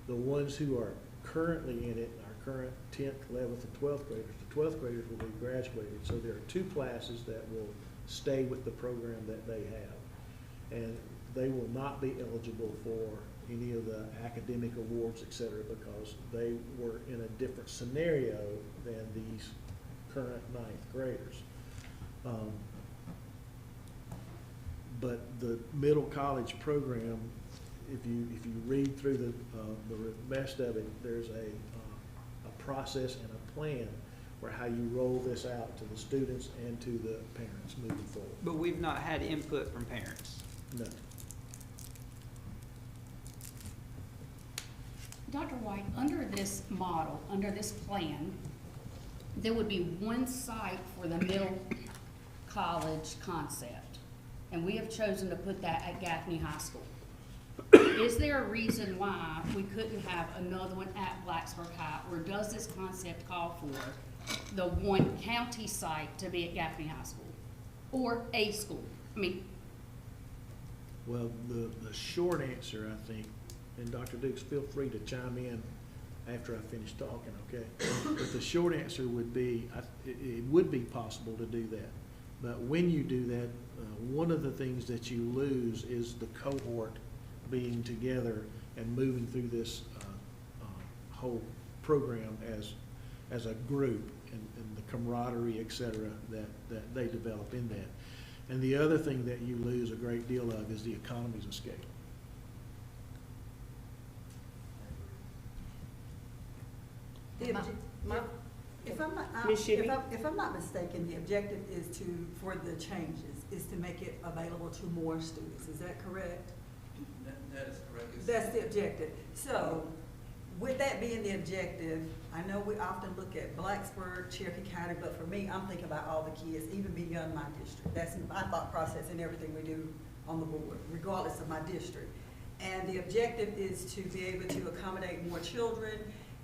Speaker 5: The ones who are currently in it, our current 10th, 11th, and 12th graders, the 12th graders will be graduated. So there are 2 classes that will stay with the program that they have. And they will not be eligible for any of the academic awards, et cetera, because they were in a different scenario than these current 9th graders. But the middle college program, if you read through the rest of it, there's a process and a plan for how you roll this out to the students and to the parents moving forward.
Speaker 6: But we've not had input from parents.
Speaker 5: No.
Speaker 3: Dr. White, under this model, under this plan, there would be one site for the middle college concept, and we have chosen to put that at Gaffney High School. Is there a reason why we couldn't have another one at Blacksburg High, or does this concept call for the one county site to be at Gaffney High School, or a school? I mean,
Speaker 5: Well, the short answer, I think, and Dr. Dukes, feel free to chime in after I finish talking, okay? But the short answer would be, it would be possible to do that. But when you do that, one of the things that you lose is the cohort being together and moving through this whole program as a group, and the camaraderie, et cetera, that they develop in that. And the other thing that you lose a great deal of is the economies of scale.
Speaker 11: The
Speaker 9: My-
Speaker 11: obje-
Speaker 9: my-
Speaker 11: If I'm not,
Speaker 1: Ms. Shibby?
Speaker 11: if I'm not mistaken, the objective is for the changes, is to make it available to more students, is that correct?
Speaker 8: That is correct. It's-
Speaker 11: That's the objective. So, with that being the objective, I know we often look at Blacksburg, Cherokee County, but for me, I'm thinking about all the kids, even beyond my district. That's my thought process in everything we do on the board, regardless of my district. And the objective is to be able to accommodate more children,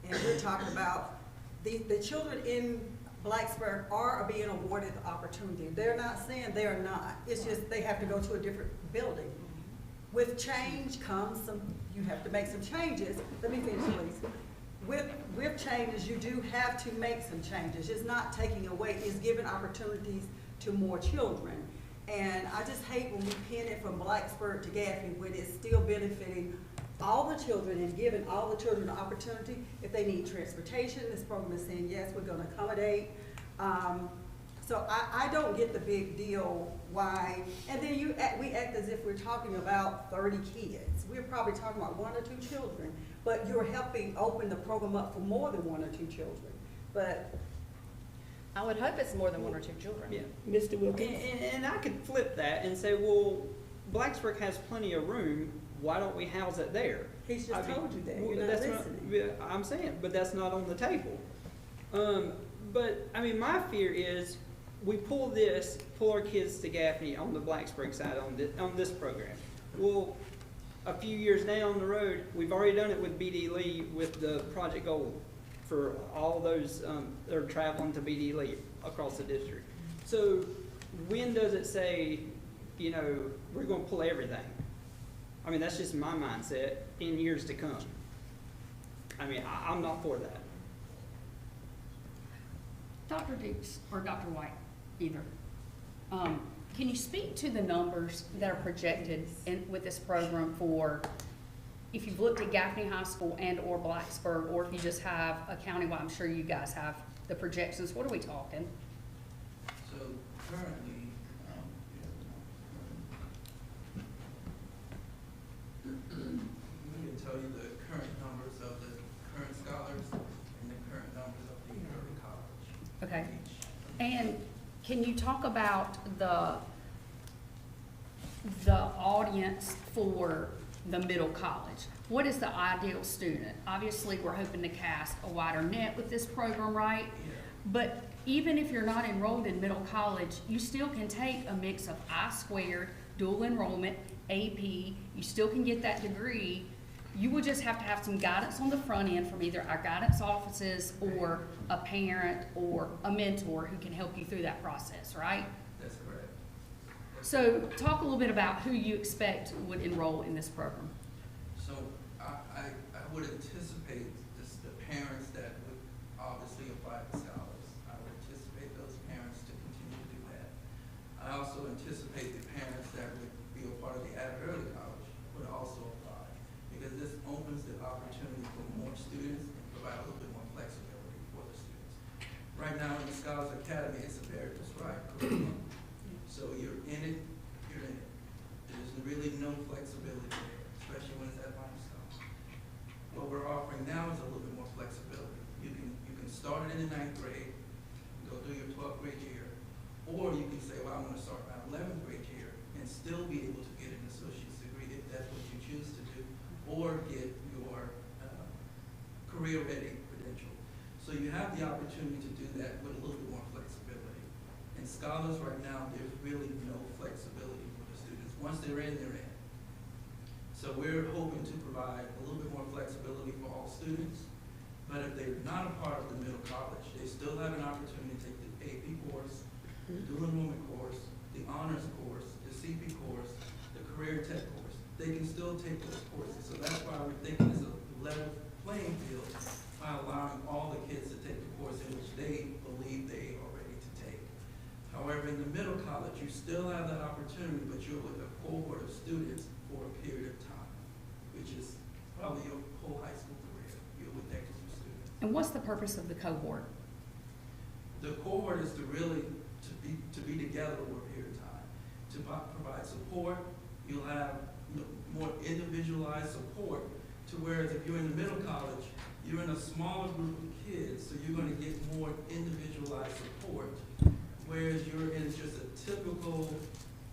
Speaker 11: and we're talking about the children in Blacksburg are being awarded the opportunity. They're not saying they are not. It's just they have to go to a different building. With change comes you have to make some changes. Let me finish, please. With changes, you do have to make some changes. It's not taking away, it's giving opportunities to more children. And I just hate when we pin it from Blacksburg to Gaffney when it's still benefiting all the children and giving all the children the opportunity. If they need transportation, this program is saying, yes, we're gonna accommodate. So I don't get the big deal why, and then we act as if we're talking about 30 kids. We're probably talking about 1 or 2 children, but you're helping open the program up for more than 1 or 2 children. But
Speaker 9: I would hope it's more than 1 or 2 children.
Speaker 6: Yeah.
Speaker 1: Mr.
Speaker 6: And,
Speaker 1: Wilkins?
Speaker 6: and I could flip that and say, well, Blacksburg has plenty of room, why don't we house it there?
Speaker 11: he's just
Speaker 6: I mean,
Speaker 11: told you that,
Speaker 6: well,
Speaker 11: you're not
Speaker 6: that's
Speaker 11: listening.
Speaker 6: yeah, I'm saying, but that's not on the table. But, I mean, my fear is, we pull our kids to Gaffney on the Blacksburg side on this program. Well, a few years down the road, we've already done it with BD Lee with the Project Gold for all those that are traveling to BD Lee across the district. So when does it say, you know, we're going to pull everything? I mean, that's just my mindset in years to come. I mean, I'm not for that.
Speaker 3: Dr. Dukes or Dr. White, either. Can you speak to the numbers that are projected with this program for, if you've looked at Gaffney High School and or Blacksburg, or if you just have a countywide, I'm sure you guys have the projections, what are we talking?
Speaker 8: So currently, we can tell you the current numbers of the current scholars and the current numbers of the early college.
Speaker 3: Okay. And can you talk about the audience for the middle college? What is the ideal student? Obviously, we're hoping to cast a wider net with this program, right?
Speaker 8: Yeah.
Speaker 3: But even if you're not enrolled in middle college, you still can take a mix of I-squared, dual enrollment, AP, you still can get that degree. You will just have to have some guidance on the front end from either our guidance offices or a parent or a mentor who can help you through that process, right?
Speaker 8: That's correct.
Speaker 3: So talk a little bit about who you expect would enroll in this program.
Speaker 8: So I would anticipate this, the parents that would obviously apply for scholars. I would anticipate those parents to continue to do that. I also anticipate the parents that would be a part of the early college would also apply, because this opens the opportunity for more students and provide a little bit more flexibility for the students. Right now in the Scholars Academy, it's a very prescribed curriculum. So you're in it, you're in it. There's really no flexibility there, especially when it's at limestone. What we're offering now is a little bit more flexibility. You can start it in the 9th grade, go through your 12th grade year, or you can say, well, I'm gonna start my 11th grade year and still be able to get an associate's degree if that's what you choose to do, or get your career-ready credential. So you have the opportunity to do that with a little bit more flexibility. And scholars right now, there's really no flexibility for the students. Once they're in, they're in. So we're hoping to provide a little bit more flexibility for all students. But if they're not a part of the middle college, they still have an opportunity to take the AP course, the dual enrollment course, the honors course, the CP course, the career tech course. They can still take those courses. So that's why we're thinking it's a level playing field by allowing all the kids to take the course in which they believe they are ready to take. However, in the middle college, you still have that opportunity, but you're with a cohort of students for a period of time, which is probably your whole high school career. You're with that group of students.
Speaker 3: And what's the purpose of the cohort?
Speaker 8: The cohort is to really to be together over a period of time, to provide support. You'll have more individualized support, to whereas if you're in the middle college, you're in a smaller group of kids, so you're going to get more individualized support. Whereas you're in just a typical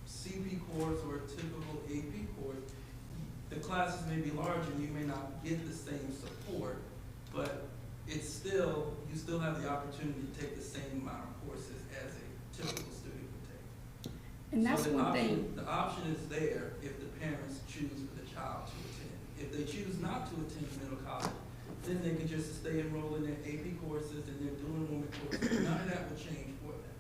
Speaker 8: CP course or a typical AP course, the classes may be larger and you may not get the same support, but it's still, you still have the opportunity to take the same amount of courses as a typical student would take.
Speaker 3: And that's
Speaker 8: So
Speaker 3: one thing.
Speaker 8: The option is there if the parents choose for the child to attend. If they choose not to attend middle college, then they can just stay enrolled in their AP courses and their dual enrollment courses. None of that will change for them.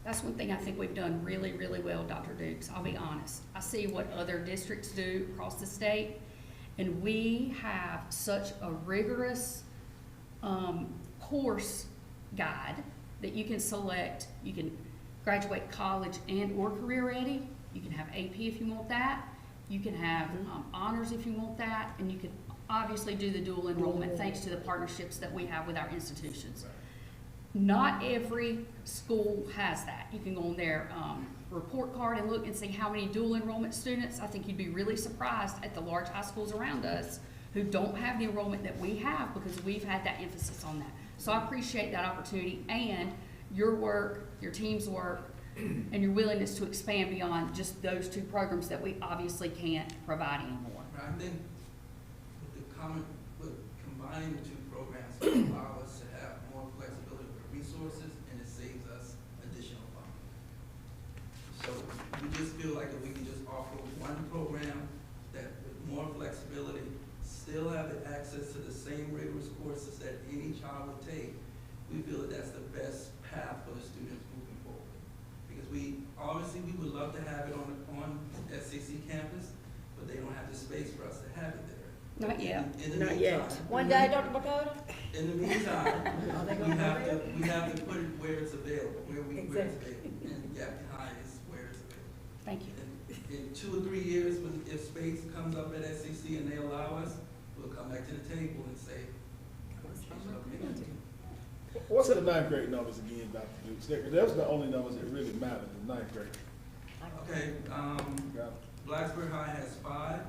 Speaker 3: That's one thing I think we've done really, really well, Dr. Dukes. I'll be honest. I see what other districts do across the state, and we have such a rigorous course guide that you can select. You can graduate college and or career ready. You can have AP if you want that. You can have honors if you want that, and you can obviously do the dual enrollment thanks to the partnerships that we have with our institutions. Not every school has that. You can go on their report card and look and see how many dual enrollment students. I think you'd be really surprised at the large high schools around us who don't have the enrollment that we have, because we've had that emphasis on that. So I appreciate that opportunity and your work, your team's work, and your willingness to expand beyond just those two programs that we obviously can't provide anymore.
Speaker 8: Right, I think with combining the two programs will allow us to have more flexibility with resources, and it saves us additional funding. So we just feel like if we can just offer one program that with rigorous courses that any child would take, we feel that that's the best path for the students moving forward. Because we would love to have it on SCC campus, but they don't have the space for us to have it there.
Speaker 3: Not yet.
Speaker 8: In the
Speaker 1: Not yet.
Speaker 8: meantime-
Speaker 9: One day, Dr. Dakota?
Speaker 8: In the meantime,
Speaker 9: Are they
Speaker 8: we
Speaker 9: gonna
Speaker 8: have
Speaker 9: hurry
Speaker 8: to, we have to put it where it's available, where it's
Speaker 9: Exactly.
Speaker 8: available. And Gaffney High is where it's available.
Speaker 3: Thank you.
Speaker 8: In 2 or 3 years, if space comes up at SCC and they allow us, we'll come back to the table and say,
Speaker 2: What's the ninth grade numbers again, Dr. Dukes? Those are the only numbers that really matter, the ninth grade.
Speaker 8: okay,
Speaker 2: Got it.
Speaker 8: Blacksburg High has 5,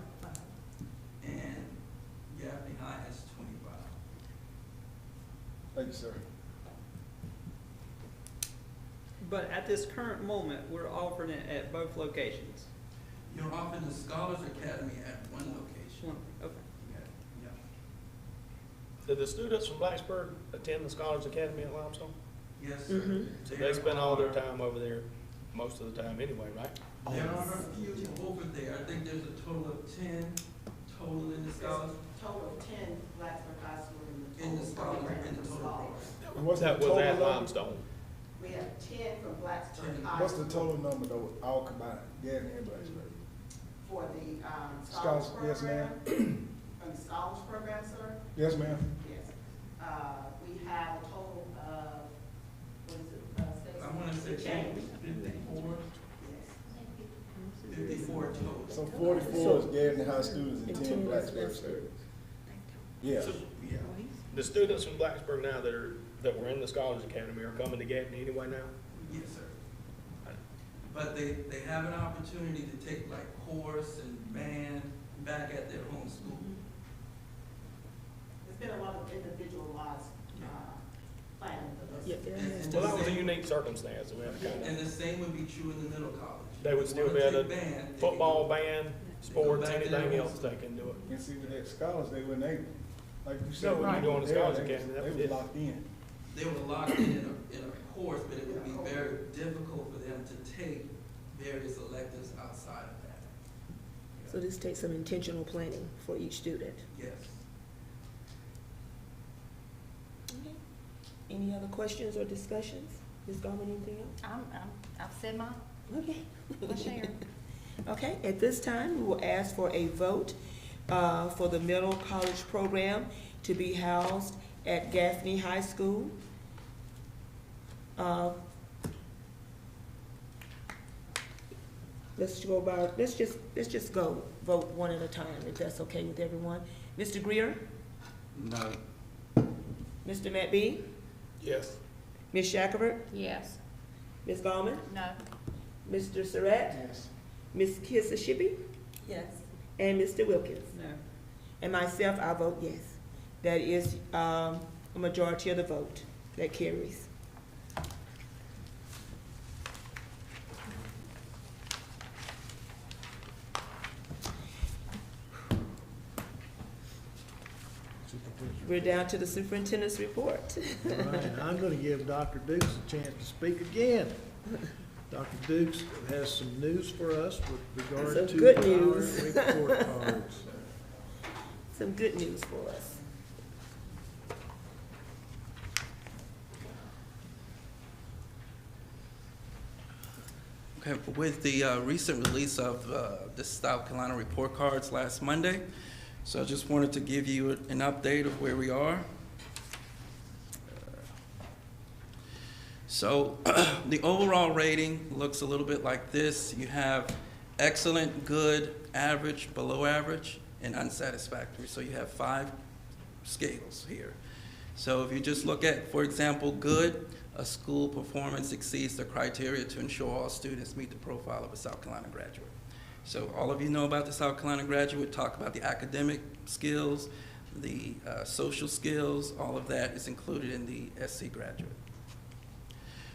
Speaker 8: and Gaffney High has 25.
Speaker 2: Thank you, sir.
Speaker 6: But at this current moment, we're offering it at both locations.
Speaker 8: You're offering the Scholars Academy at one location.
Speaker 6: Okay.
Speaker 8: Yeah.
Speaker 10: Do the students from Blacksburg attend the Scholars Academy at Limestone?
Speaker 8: Yes, sir.
Speaker 1: Mhm.
Speaker 10: So they spend all their time over there, most of the time anyway, right?
Speaker 8: There are a few over there. I think there's a total of 10 total in the Scholars,
Speaker 12: Total of 10 Blacksburg High School
Speaker 8: in the
Speaker 12: total
Speaker 8: Scholars,
Speaker 12: program
Speaker 8: in the
Speaker 12: for
Speaker 8: total
Speaker 12: scholars.
Speaker 8: program.
Speaker 2: And what's the
Speaker 10: That was
Speaker 2: total
Speaker 10: at
Speaker 2: number?
Speaker 10: Limestone.
Speaker 12: We have 10 from Blacksburg
Speaker 8: 10.
Speaker 12: High.
Speaker 2: What's the
Speaker 12: School
Speaker 2: total number though, all combined, Gaffney and Blacksburg?
Speaker 12: For the
Speaker 2: Scholars,
Speaker 12: scholars
Speaker 2: yes,
Speaker 12: program?
Speaker 2: ma'am.
Speaker 12: From the scholars program, sir?
Speaker 2: Yes, ma'am.
Speaker 12: Yes. We have a total of, what is it, Stacy?
Speaker 8: I want to say
Speaker 12: It changed.
Speaker 8: 54,
Speaker 12: Yes.
Speaker 8: 54 total.
Speaker 2: So 44 is Gaffney High students and 10 Blacksburg students. Yeah.
Speaker 10: So
Speaker 8: Yeah.
Speaker 10: the students from Blacksburg now that were in the Scholars Academy are coming to Gaffney anyway now?
Speaker 8: Yes, sir. But they have an opportunity to take like chorus and band back at their home school.
Speaker 12: There's been a lot of individualized planning for this.
Speaker 1: Yeah,
Speaker 8: And
Speaker 10: Well,
Speaker 8: the
Speaker 10: that was a
Speaker 8: same-
Speaker 10: unique circumstance that we had to kind
Speaker 8: And
Speaker 10: of,
Speaker 8: the same would be true in the middle college.
Speaker 10: they would still be
Speaker 8: Wanna
Speaker 10: able
Speaker 8: take
Speaker 10: to,
Speaker 8: band, they can
Speaker 10: football,
Speaker 8: go-
Speaker 10: band,
Speaker 8: go
Speaker 10: sports,
Speaker 8: back to their
Speaker 10: anything
Speaker 8: home
Speaker 10: else,
Speaker 8: school.
Speaker 10: they can do it.
Speaker 2: And see, with that scholars, they weren't able, like you
Speaker 10: No,
Speaker 2: said.
Speaker 10: when you're doing the
Speaker 2: they were
Speaker 10: Scholars
Speaker 2: there,
Speaker 10: Academy, that
Speaker 2: They
Speaker 10: was
Speaker 2: were
Speaker 10: it.
Speaker 2: locked in.
Speaker 8: They were locked in a course, but it would be very difficult for them to take various electives outside of that.
Speaker 1: So this takes some intentional planning for each student.
Speaker 8: Yes.
Speaker 1: Any other questions or discussions? Ms. Gorman, anything else?
Speaker 9: I've said my
Speaker 1: Okay.
Speaker 9: share.
Speaker 1: Okay, at this time, we will ask for a vote for the middle college program to be housed at Gaffney High School. Let's just go vote one at a time, if that's okay with everyone. Mr. Greer?
Speaker 8: No.
Speaker 1: Mr. Matt B?
Speaker 10: Yes.
Speaker 1: Ms. Shackelford?
Speaker 3: Yes.
Speaker 1: Ms. Gorman?
Speaker 9: No.
Speaker 1: Mr. Surratt?
Speaker 2: Yes.
Speaker 1: Ms. Kissashippy?
Speaker 11: Yes.
Speaker 1: And Mr. Wilkins?
Speaker 6: No.
Speaker 1: And myself, I vote yes. That is a majority of the vote that carries. We're down to the superintendent's report.
Speaker 5: All right, I'm gonna give Dr. Dukes a chance to speak again. Dr. Dukes has some news for us with regard
Speaker 1: Some
Speaker 5: to
Speaker 1: good
Speaker 5: our
Speaker 1: news.
Speaker 5: report cards.
Speaker 1: Some good news for us.
Speaker 8: Okay, with the recent release of the South Carolina report cards last Monday, so I just wanted to give you an update of where we are. So the overall rating looks a little bit like this. You have excellent, good, average, below average, and unsatisfactory. So you have 5 scales here. So if you just look at, for example, good, a school performance exceeds the criteria to ensure all students meet the profile of a South Carolina graduate. So all of you know about the South Carolina graduate, talk about the academic skills, the social skills, all of that is included in the SC graduate.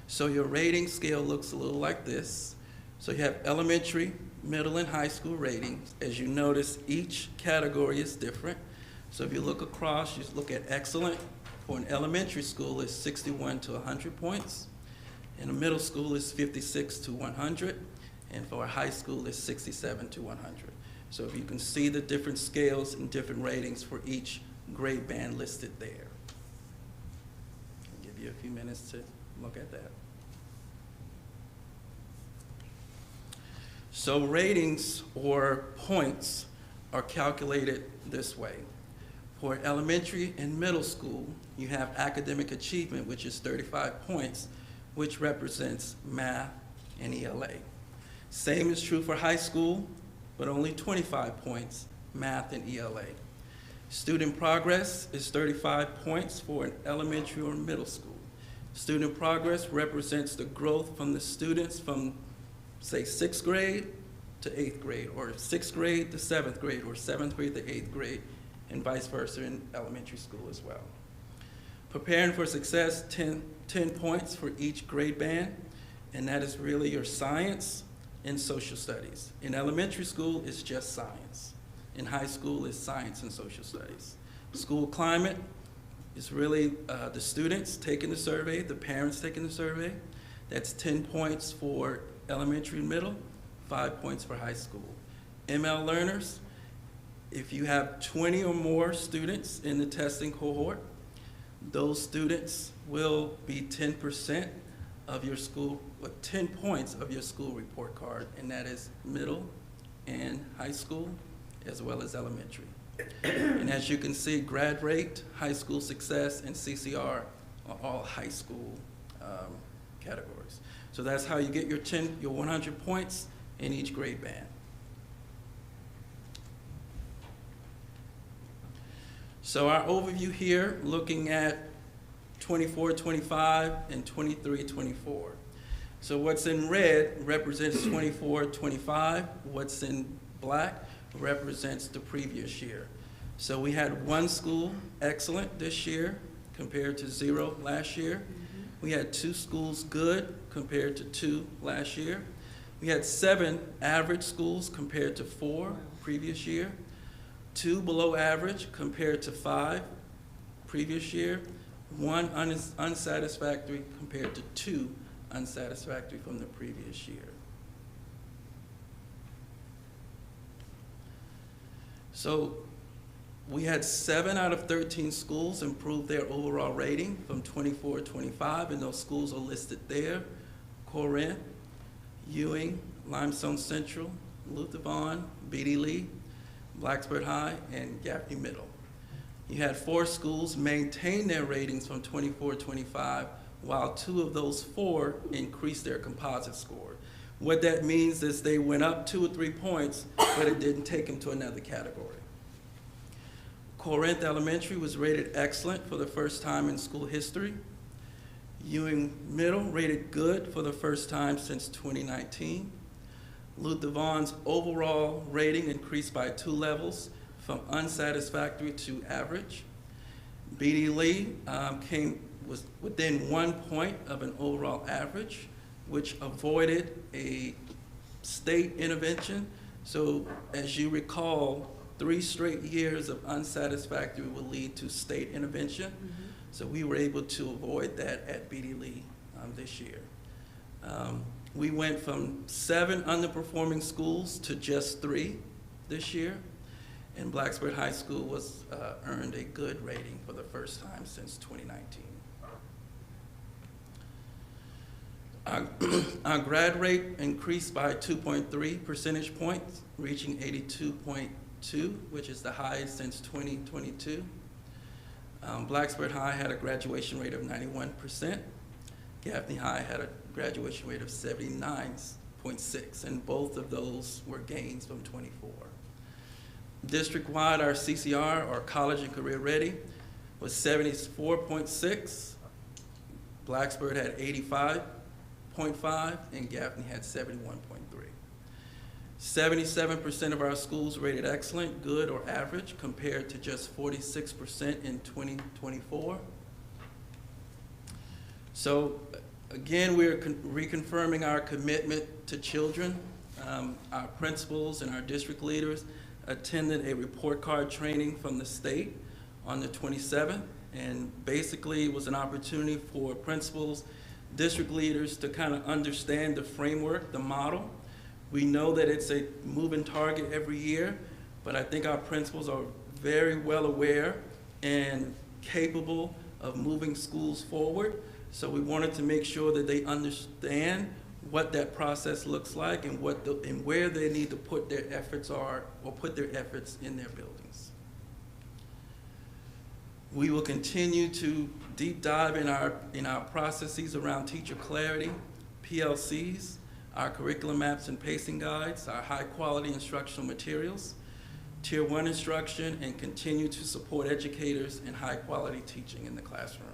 Speaker 8: So your rating scale looks a little like this. So you have elementary, middle, and high school ratings. As you notice, each category is different. So if you look across, you look at excellent. For an elementary school, it's 61 to 100 points. In a middle school, it's 56 to 100. And for a high school, it's 67 to 100. So if you can see the different scales and different ratings for each grade band listed there. I'll give you a few minutes to look at that. So ratings or points are calculated this way. For elementary and middle school, you have academic achievement, which is 35 points, which represents math and ELA. Same is true for high school, but only 25 points, math and ELA. Student progress is 35 points for an elementary or middle school. Student progress represents the growth from the students from, say, 6th grade to 8th grade, or 6th grade to 7th grade, or 7th grade to 8th grade, and vice versa in elementary school as well. Preparing for success, 10 points for each grade band, and that is really your science and social studies. In elementary school, it's just science. In high school, it's science and social studies. School climate is really the students taking the survey, the parents taking the survey. That's 10 points for elementary and middle, 5 points for high school. ML learners, if you have 20 or more students in the testing cohort, those students will be 10% of your school, 10 points of your school report card, and that is middle and high school, as well as elementary. And as you can see, grad rate, high school success, and CCR are all high school categories. So that's how you get your 100 points in each grade band. So our overview here, looking at 24-25 and 23-24. So what's in red represents 24-25. What's in black represents the previous year. So we had one school excellent this year compared to 0 last year. We had 2 schools good compared to 2 last year. We had 7 average schools compared to 4 previous year. 2 below average compared to 5 previous year. 1 unsatisfactory compared to 2 unsatisfactory from the previous year. So we had 7 out of 13 schools improve their overall rating from 24-25, and those schools are listed there. Corinth, Ewing, Limestone Central, Luther Vaughn, Beatty Lee, Blacksburg High, and Gaffney Middle. You had 4 schools maintain their ratings from 24-25, while 2 of those 4 increased their composite score. What that means is they went up 2 or 3 points, but it didn't take them to another category. Corinth Elementary was rated excellent for the first time in school history. Ewing Middle rated good for the first time since 2019. Luther Vaughn's overall rating increased by 2 levels, from unsatisfactory to average. Beatty Lee was within 1 point of an overall average, which avoided a state intervention. So as you recall, 3 straight years of unsatisfactory will lead to state intervention. So we were able to avoid that at Beatty Lee this year. We went from 7 underperforming schools to just 3 this year. And Blacksburg High School was earned a good rating for the first time since 2019. Our grad rate increased by 2.3 percentage points, reaching 82.2, which is the highest since 2022. Blacksburg High had a graduation rate of 91%. Gaffney High had a graduation rate of 79.6, and both of those were gains from 24. District-wide, our CCR, or College and Career Ready, was 74.6. Blacksburg had 85.5, and Gaffney had 71.3. 77% of our schools rated excellent, good, or average, compared to just 46% in 2024. So again, we're reconfirming our commitment to children. Our principals and our district leaders attended a report card training from the state on the 27th, and basically it was an opportunity for principals, district leaders to kind of understand the framework, the model. We know that it's a moving target every year, but I think our principals are very well aware and capable of moving schools forward. So we wanted to make sure that they understand what that process looks like and and where they need to put their efforts or put their efforts in their buildings. We will continue to deep dive in our processes around teacher clarity, PLCs, our curriculum maps and pacing guides, our high quality instructional materials, Tier 1 instruction, and continue to support educators in high quality teaching in the classroom.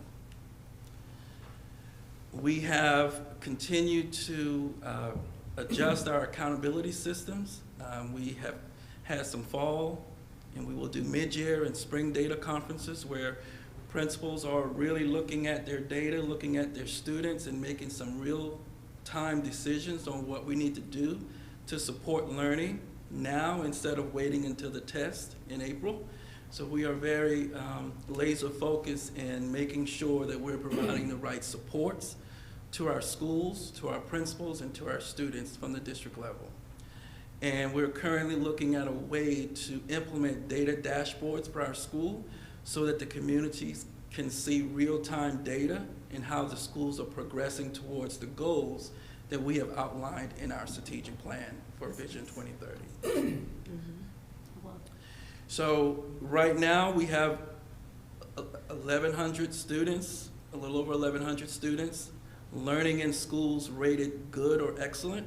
Speaker 8: We have continued to adjust our accountability systems. We have had some fall, and we will do mid-year and spring data conferences where principals are really looking at their data, looking at their students, and making some real-time decisions on what we need to do to support learning now instead of waiting until the test in April. So we are very laser focused in making sure that we're providing the right supports to our schools, to our principals, and to our students from the district level. And we're currently looking at a way to implement data dashboards for our school so that the communities can see real-time data and how the schools are progressing towards the goals that we have outlined in our strategic plan for Vision 2030. So right now we have 1,100 students, a little over 1,100 students, learning in schools rated good or excellent,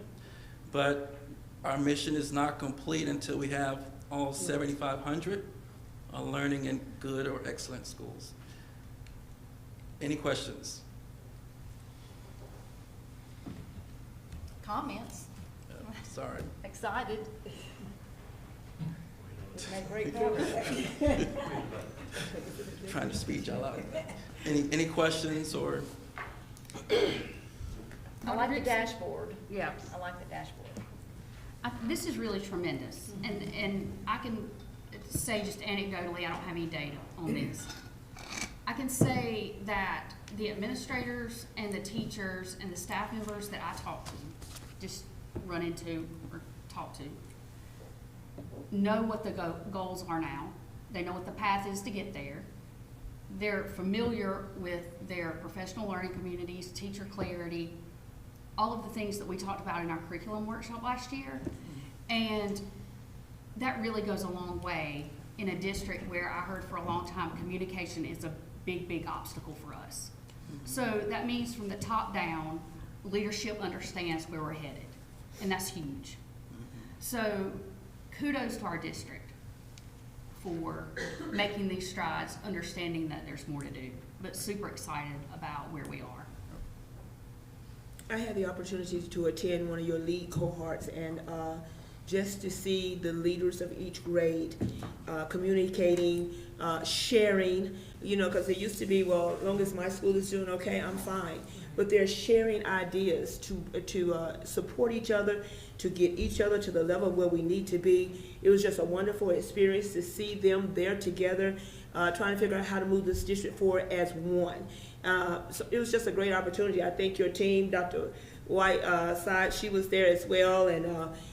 Speaker 8: but our mission is not complete until we have all 7,500 are learning in good or excellent schools. Any questions?
Speaker 9: Comments?
Speaker 8: Sorry.
Speaker 9: Excited. We've made great progress.
Speaker 8: Trying to speed y'all out. Any questions or?
Speaker 9: I like the dashboard.
Speaker 3: Yeah.
Speaker 9: I like the dashboard.
Speaker 3: This is really tremendous, and I can say just anecdotally, I don't have any data on this. I can say that the administrators and the teachers and the staff members that I talk to, just run into or talk to, know what the goals are now. They know what the path is to get there. They're familiar with their professional learning communities, teacher clarity, all of the things that we talked about in our curriculum workshop last year. And that really goes a long way in a district where I heard for a long time communication is a big, big obstacle for us. So that means from the top down, leadership understands where we're headed, and that's huge. So kudos to our district for making these strides, understanding that there's more to do, but super excited about where we are.
Speaker 1: I had the opportunity to attend one of your lead cohorts, and just to see the leaders of each grade communicating, sharing, you know, because it used to be, well, as long as my school is doing okay, I'm fine. But they're sharing ideas to support each other, to get each other to the level where we need to be. It was just a wonderful experience to see them there together, trying to figure out how to move this district forward as one. So it was just a great opportunity. I think your team, Dr. White side, she was there as well, and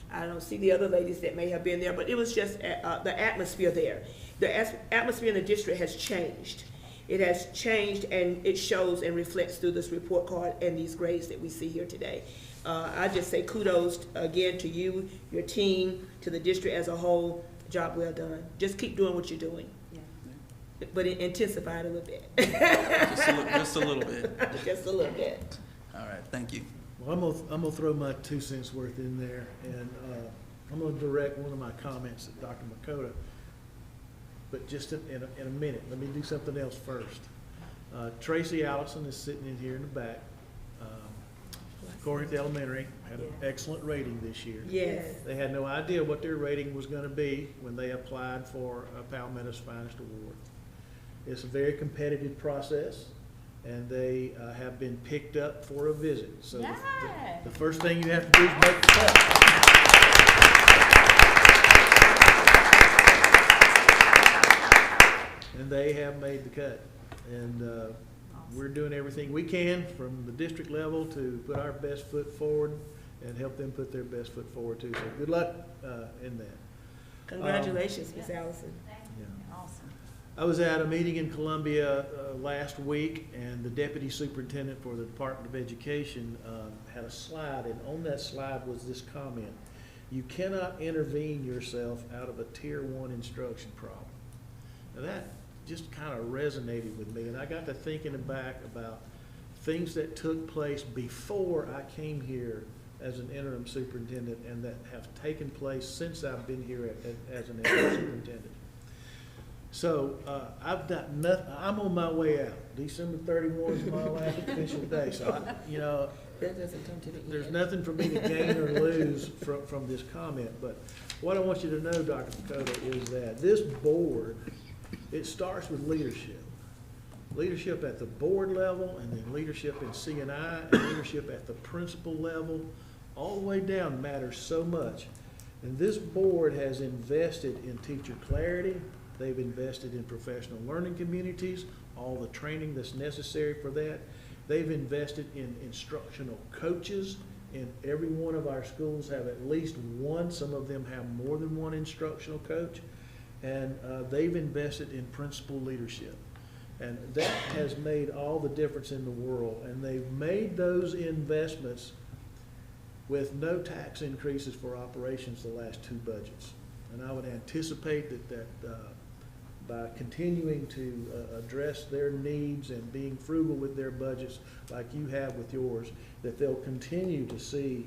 Speaker 1: I don't see the other ladies that may have been there, but it was just the atmosphere there. The atmosphere in the district has changed. It has changed, and it shows and reflects through this report card and these grades that we see here today. I just say kudos again to you, your team, to the district as a whole. Job well done. Just keep doing what you're doing. But it intensified a little bit.
Speaker 8: Just a little bit.
Speaker 1: Just a little bit.
Speaker 8: All right, thank you.
Speaker 5: Well, I'm gonna throw my 2 cents worth in there, and I'm gonna direct one of my comments at Dr. Makota. But just in a minute, let me do something else first. Tracy Allison is sitting in here in the back. Corinth Elementary had an excellent rating this year.
Speaker 1: Yes.
Speaker 5: They had no idea what their rating was gonna be when they applied for Palmetto's Finest Award. It's a very competitive process, and they have been picked up for a visit. So the first thing you have to do is make the cut. And they have made the cut. And we're doing everything we can from the district level to put our best foot forward and help them put their best foot forward too. So good luck in that.
Speaker 1: Congratulations, Ms. Allison.
Speaker 5: Yeah.
Speaker 9: Awesome.
Speaker 5: I was at a meeting in Columbia last week, and the deputy superintendent for the Department of Education had a slide, and on that slide was this comment: "You cannot intervene yourself out of a Tier 1 instruction problem." Now that just kind of resonated with me, and I got to thinking back about things that took place before I came here as an interim superintendent and that have taken place since I've been here as an interim superintendent. So I've got nothing. I'm on my way out. December 31 is my last official day. So
Speaker 1: That doesn't come to the end.
Speaker 5: there's nothing for me to gain or lose from this comment. But what I want you to know, Dr. Dakota, is that this board, it starts with leadership. Leadership at the board level, and then leadership in C&I, and leadership at the principal level, all the way down matters so much. And this board has invested in teacher clarity. They've invested in professional learning communities, all the training that's necessary for that. They've invested in instructional coaches, and every one of our schools have at least one. Some of them have more than one instructional coach. And they've invested in principal leadership. And that has made all the difference in the world. And they've made those investments with no tax increases for operations the last 2 budgets. And I would anticipate that by continuing to address their needs and being frugal with their budgets like you have with yours, that they'll continue to see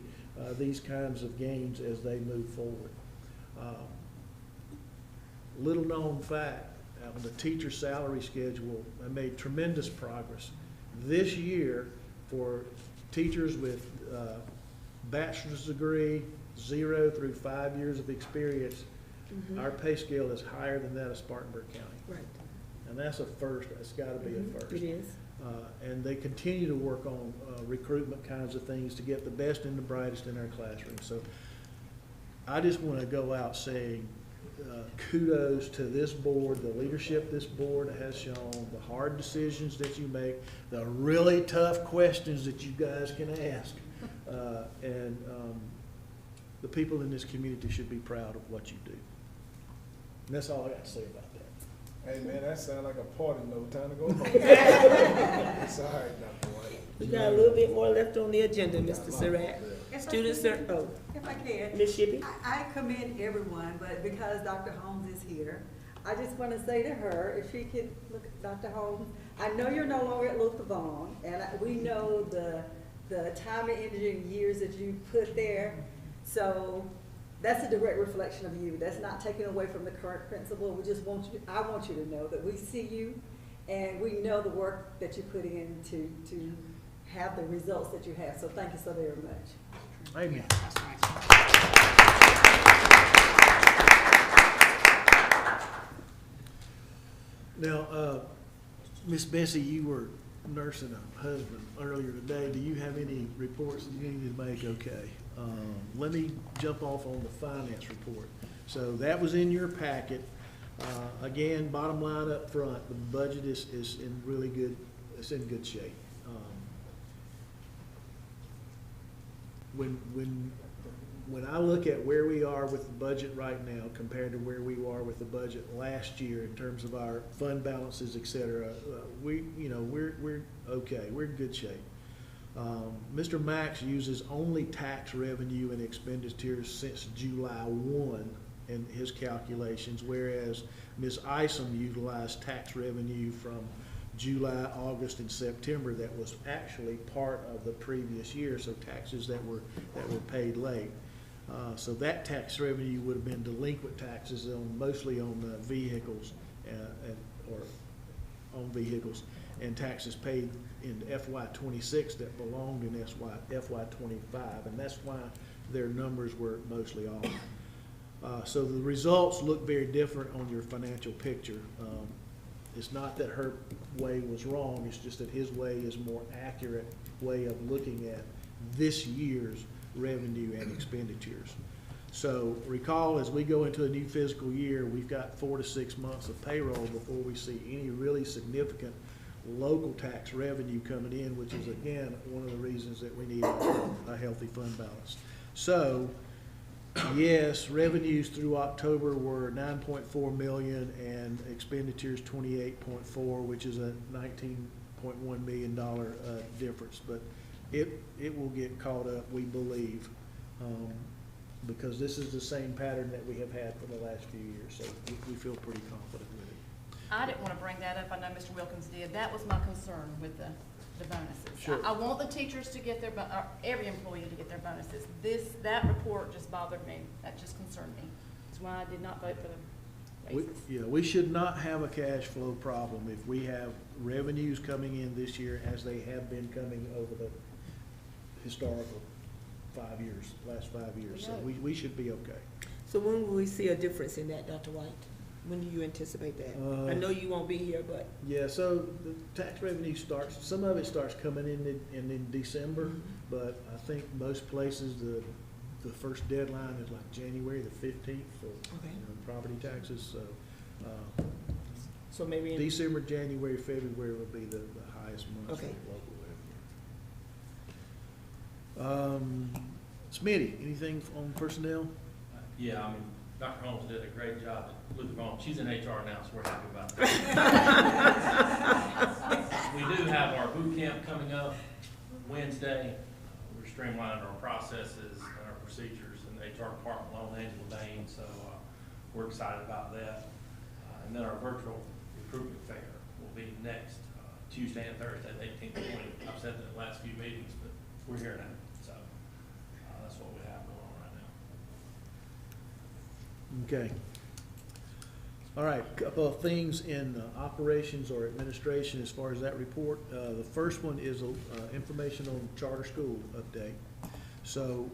Speaker 5: these kinds of gains as they move forward. Little known fact, on the teacher salary schedule, I made tremendous progress. This year, for teachers with bachelor's degree, 0 through 5 years of experience, our pay scale is higher than that of Spartanburg County.
Speaker 1: Right.
Speaker 5: And that's a first. It's got to be a first.
Speaker 1: It is.
Speaker 5: And they continue to work on recruitment kinds of things to get the best and the brightest in our classroom. So I just want to go out saying kudos to this board, the leadership this board has shown, the hard decisions that you make, the really tough questions that you guys can ask. And the people in this community should be proud of what you do. And that's all I got to say about that.
Speaker 2: Hey, man, that sounds like a party. No time to go home. It's all right, Dr. White.
Speaker 1: We got a little bit more left on the agenda, Mr. Surratt. Students,
Speaker 11: If I can.
Speaker 1: Ms. Shippey?
Speaker 11: I commend everyone, but because Dr. Holmes is here, I just want to say to her, if she could look at Dr. Holmes, I know you're no longer at Luther Vaughn, and we know the time and energy and years that you put there. So that's a direct reflection of you. That's not taken away from the current principal. We just want you, I want you to know that we see you, and we know the work that you put in to have the results that you have. So thank you so very much.
Speaker 5: Amen. Now, Miss Bessie, you were nursing a husband earlier today. Do you have any reports that you need to make? Okay. Let me jump off on the finance report. So that was in your packet. Again, bottom line up front, the budget is in really good, it's in good shape. When I look at where we are with the budget right now compared to where we were with the budget last year in terms of our fund balances, et cetera, we're okay. We're in good shape. Mr. Max uses only tax revenue and expenditures since July 1 in his calculations, whereas Ms. Isom utilized tax revenue from July, August, and September that was actually part of the previous year, so taxes that were paid late. So that tax revenue would have been delinquent taxes mostly on vehicles or on vehicles, and taxes paid in FY26 that belonged in FY25, and that's why their numbers were mostly off. So the results look very different on your financial picture. It's not that her way was wrong, it's just that his way is a more accurate way of looking at this year's revenue and expenditures. So recall, as we go into a new fiscal year, we've got 4 to 6 months of payroll before we see any really significant local tax revenue coming in, which is again one of the reasons that we need a healthy fund balance. So Yes, revenues through October were 9.4 million and expenditures 28.4, which is a $19.1 million difference. But it will get caught up, we believe, because this is the same pattern that we have had for the last few years. So we feel pretty confident with it.
Speaker 9: I didn't want to bring that up. I know Mr. Wilkins did. That was my concern with the bonuses.
Speaker 5: Sure.
Speaker 9: I want the teachers to get their, every employee to get their bonuses. That report just bothered me. That just concerned me. That's why I did not vote for the raises.
Speaker 5: We should not have a cash flow problem if we have revenues coming in this year as they have been coming over the historical last 5 years. So we should be okay.
Speaker 1: So when will we see a difference in that, Dr. White? When do you anticipate that? I know you won't be here, but.
Speaker 5: Yeah, so the tax revenue some of it starts coming in December, but I think most places, the first deadline is like January the 15th for property taxes, so.
Speaker 1: So maybe in
Speaker 5: December, January, February will be the highest months for
Speaker 1: Okay.
Speaker 5: local revenue. Smitty, anything on personnel?
Speaker 13: Yeah, I mean, Dr. Holmes did a great job at Luther Holmes. She's in HR now, so we're happy about that. We do have our boot camp coming up Wednesday. We're streamlining our processes and our procedures in the HR department along Angela Bain, so we're excited about that. And then our virtual recruitment fair will be next Tuesday and Thursday, the 18th and 20th. I've said that in the last few meetings, but we're here now, so that's what we have going on right now.
Speaker 5: Okay. All right, couple of things in operations or administration as far as that report. The first one is information on charter school update. So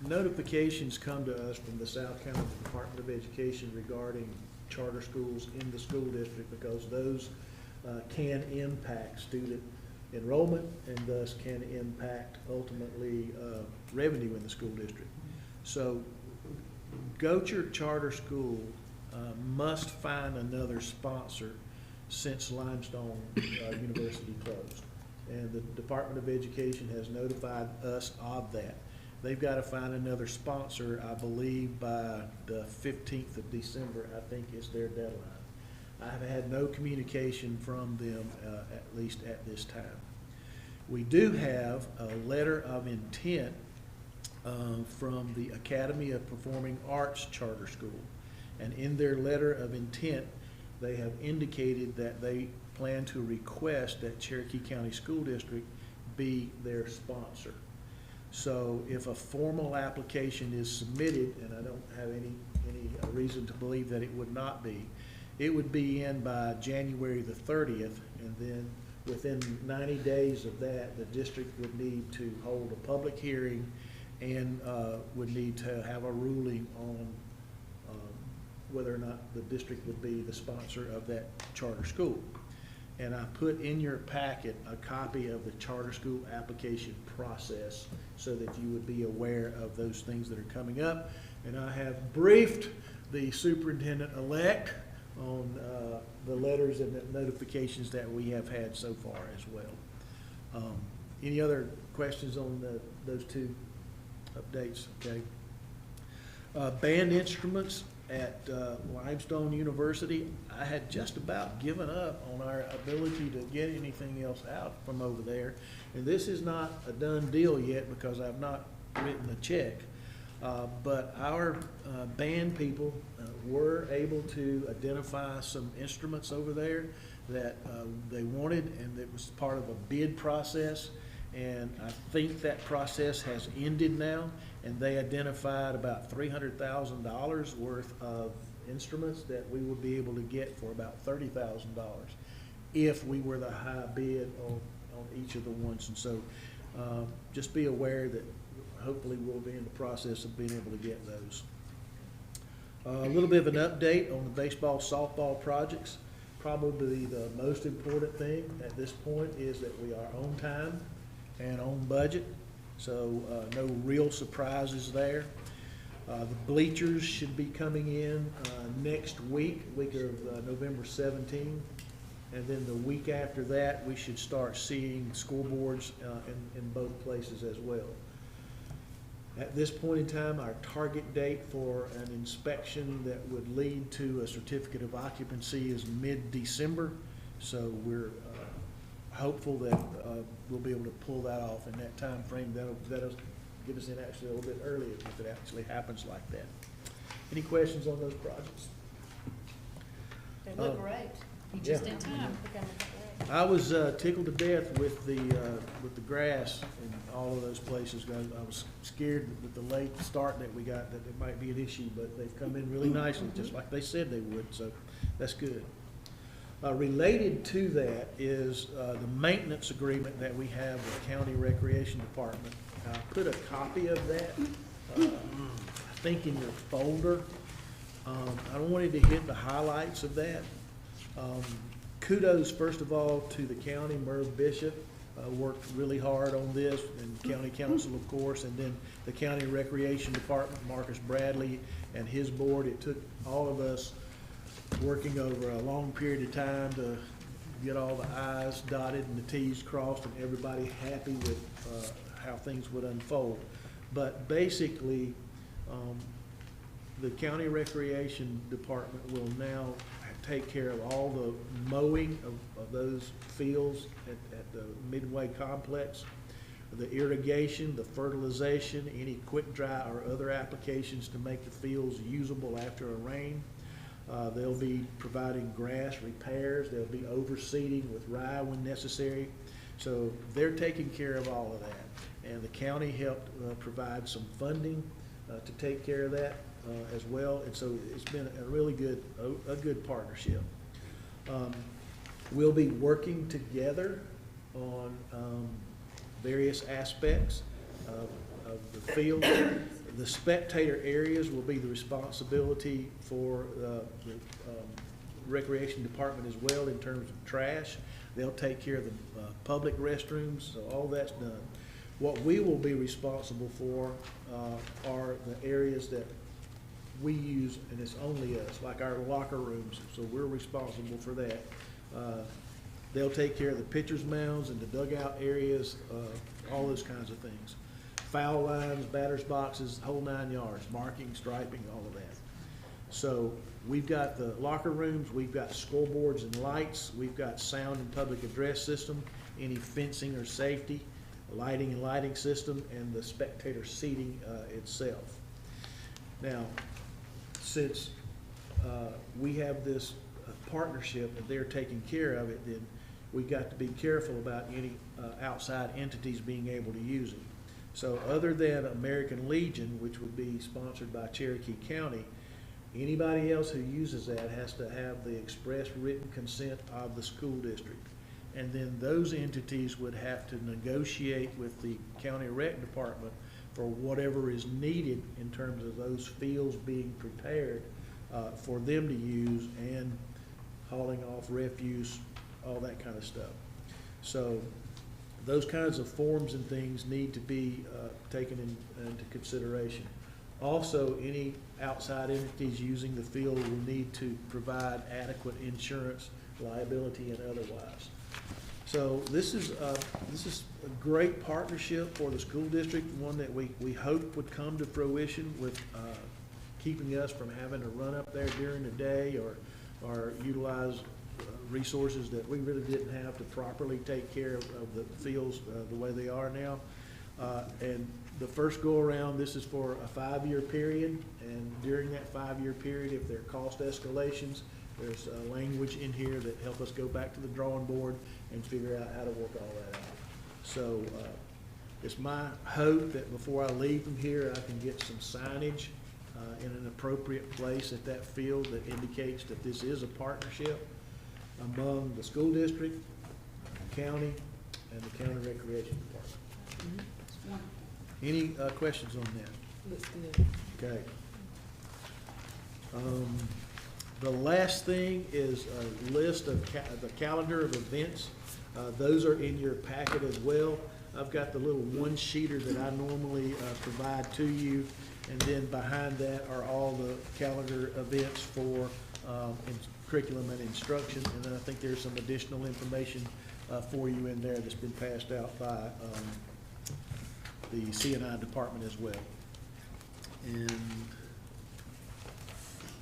Speaker 5: notifications come to us from the South Carolina Department of Education regarding charter schools in the school district because those can impact student enrollment and thus can impact ultimately revenue in the school district. So Gocher Charter School must find another sponsor since Limestone University closed. And the Department of Education has notified us of that. They've got to find another sponsor, I believe, by the 15th of December, I think is their deadline. I have had no communication from them, at least at this time. We do have a letter of intent from the Academy of Performing Arts Charter School. And in their letter of intent, they have indicated that they plan to request that Cherokee County School District be their sponsor. So if a formal application is submitted, and I don't have any reason to believe that it would not be, it would be in by January the 30th, and then within 90 days of that, the district would need to hold a public hearing and would need to have a ruling on whether or not the district would be the sponsor of that charter school. And I put in your packet a copy of the charter school application process so that you would be aware of those things that are coming up. And I have briefed the superintendent-elect on the letters and the notifications that we have had so far as well. Any other questions on those two updates? Okay. Band instruments at Limestone University, I had just about given up on our ability to get anything else out from over there. And this is not a done deal yet because I've not written a check. But our band people were able to identify some instruments over there that they wanted, and it was part of a bid process. And I think that process has ended now, and they identified about $300,000 worth of instruments that we would be able to get for about $30,000 if we were the high bid on each of the ones. And so just be aware that hopefully we'll be in the process of being able to get those. A little bit of an update on the baseball, softball projects. Probably the most important thing at this point is that we are on time and on budget, so no real surprises there. The bleachers should be coming in next week of November 17th, and then the week after that we should start seeing scoreboards in both places as well. At this point in time, our target date for an inspection that would lead to a certificate of occupancy is mid-December. So we're hopeful that we'll be able to pull that off in that time frame. That'll get us in actually a little bit earlier if it actually happens like that. Any questions on those projects?
Speaker 9: They look great.
Speaker 3: You just
Speaker 5: Yeah.
Speaker 3: in time.
Speaker 5: I was tickled to death with the grass in all of those places. I was scared with the late start that we got that it might be an issue, but they've come in really nicely, just like they said they would, so that's good. Related to that is the maintenance agreement that we have with County Recreation Department. I put a copy of that, I think in your folder. I wanted to hit the highlights of that. Kudos, first of all, to the county. Merv Bishop worked really hard on this, and county council, of course, and then the county recreation department, Marcus Bradley and his board. It took all of us working over a long period of time to get all the I's dotted and the T's crossed and everybody happy with how things would unfold. But basically, the county recreation department will now take care of all the mowing of those fields at the Midway complex, the irrigation, the fertilization, any quick dry or other applications to make the fields usable after a rain. They'll be providing grass repairs. They'll be overseeding with rye when necessary. So they're taking care of all of that. And the county helped provide some funding to take care of that as well. And so it's been a really good, a good partnership. We'll be working together on various aspects of the field. The spectator areas will be the responsibility for the recreation department as well in terms of trash. They'll take care of the public restrooms, so all that's done. What we will be responsible for are the areas that we use, and it's only us, like our locker rooms, so we're responsible for that. They'll take care of the pitcher's mounds and the dugout areas, all those kinds of things. Foul lines, batter's boxes, whole 9 yards, marking, striping, all of that. So we've got the locker rooms, we've got scoreboards and lights, we've got sound and public address system, any fencing or safety, lighting and lighting system, and the spectator seating itself. Now, since we have this partnership and they're taking care of it, then we've got to be careful about any outside entities being able to use it. So other than American Legion, which would be sponsored by Cherokee County, anybody else who uses that has to have the express written consent of the school district. And then those entities would have to negotiate with the county rec department for whatever is needed in terms of those fields being prepared for them to use and hauling off refuse, all that kind of stuff. So those kinds of forms and things need to be taken into consideration. Also, any outside entities using the field will need to provide adequate insurance, liability, and otherwise. So this is a great partnership for the school district, one that we hope would come to fruition with keeping us from having to run up there during the day or utilize resources that we really didn't have to properly take care of the fields the way they are now. And the first go around, this is for a 5-year period, and during that 5-year period, if there are cost escalations, there's language in here that help us go back to the drawing board and figure out how to work all that out. So it's my hope that before I leave from here, I can get some signage in an appropriate place at that field that indicates that this is a partnership among the school district, the county, and the county recreation department. Any questions on that?
Speaker 1: Looks good.
Speaker 5: Okay. The last thing is a list of the calendar of events. Those are in your packet as well. I've got the little one-sheeter that I normally provide to you, and then behind that are all the calendar events for curriculum and instruction, and then I think there's some additional information for you in there that's been passed out by the C&I department as well. And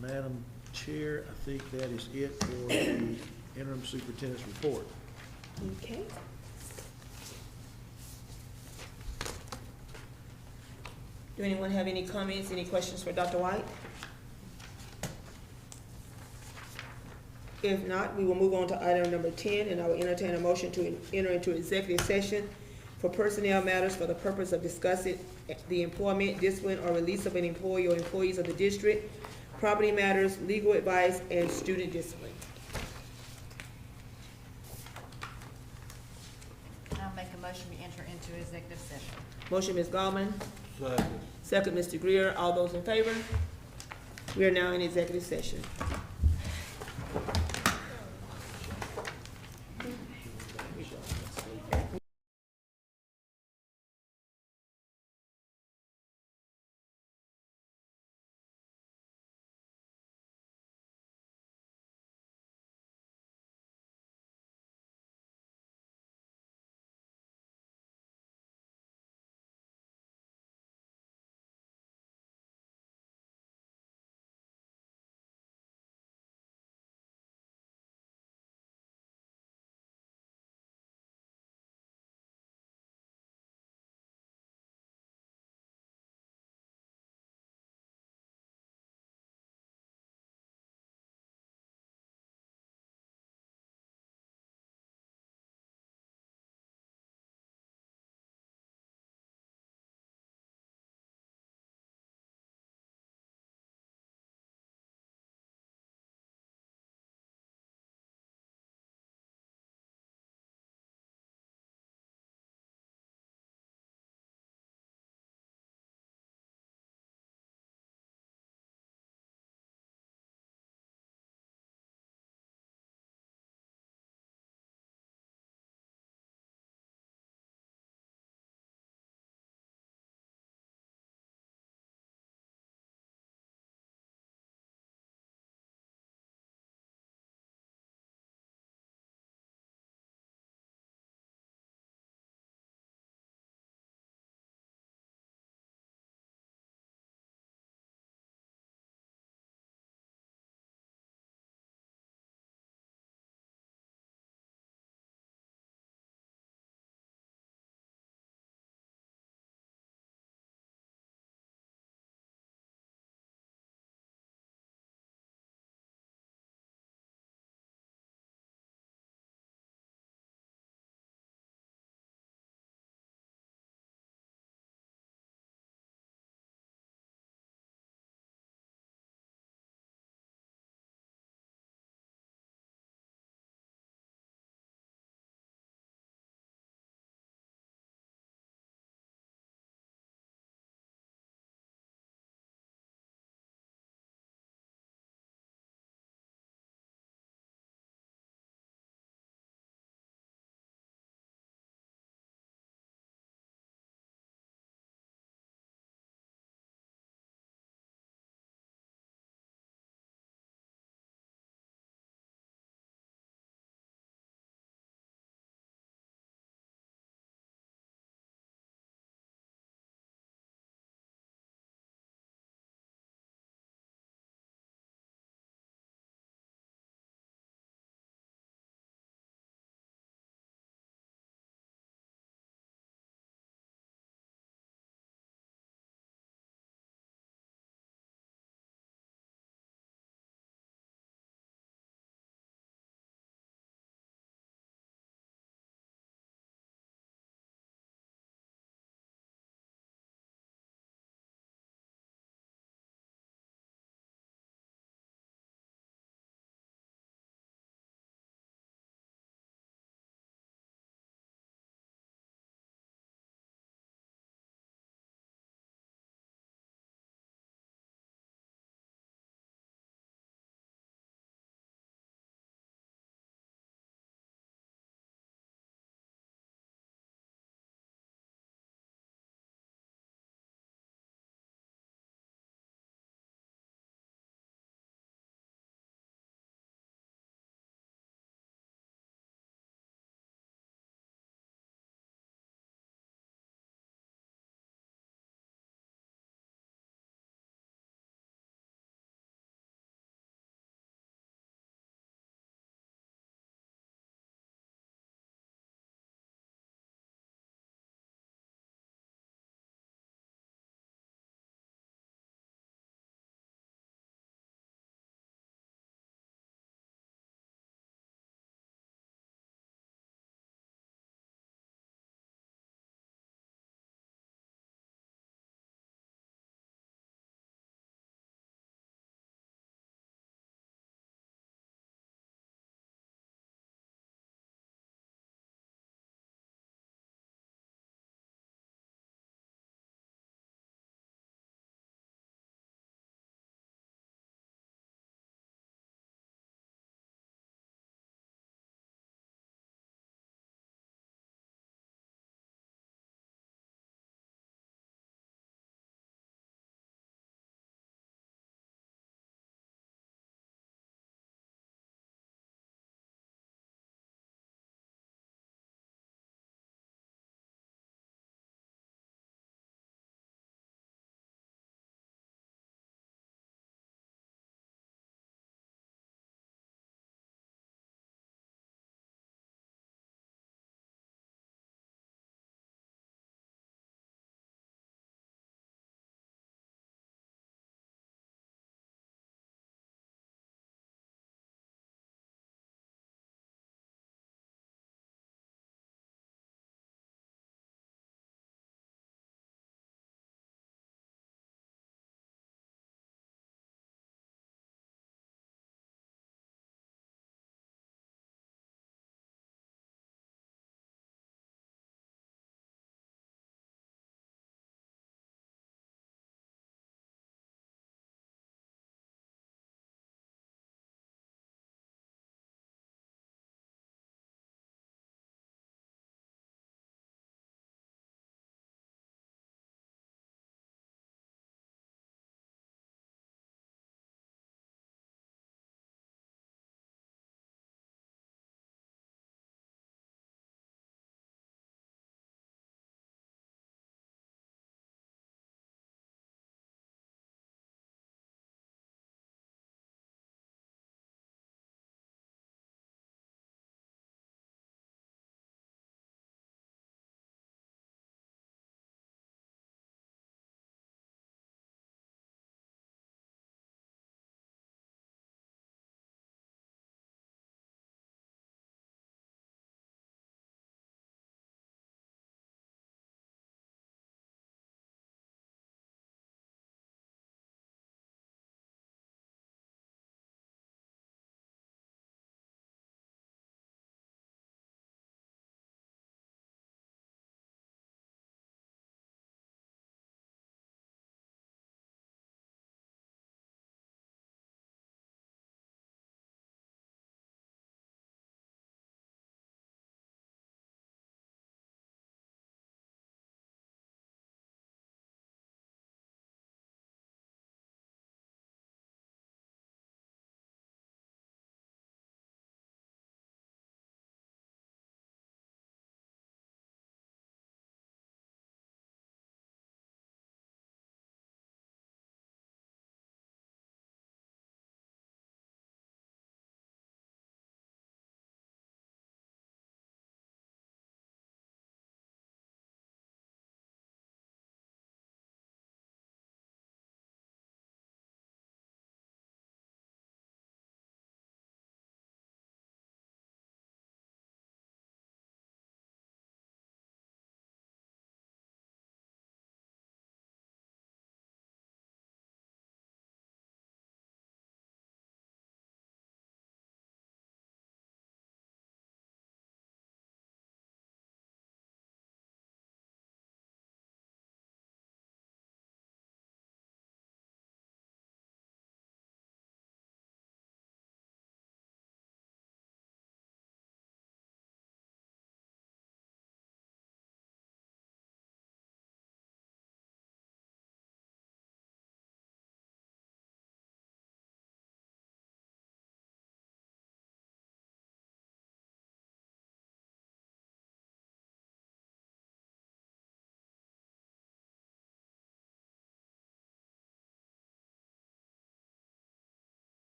Speaker 5: Madam Chair, I think that is it for the interim superintendent's report.
Speaker 1: Okay. Do anyone have any comments, any questions for Dr. White? If not, we will move on to item number 10, and I will entertain a motion to enter into executive session for personnel matters for the purpose of discussing the employment, discipline, or release of an employee or employees of the district, property matters, legal advice, and student discipline.
Speaker 9: I'll make a motion to enter into executive session.
Speaker 1: Motion, Ms. Gallman. Second, Mr. Greer. All those in favor? We are now in executive session.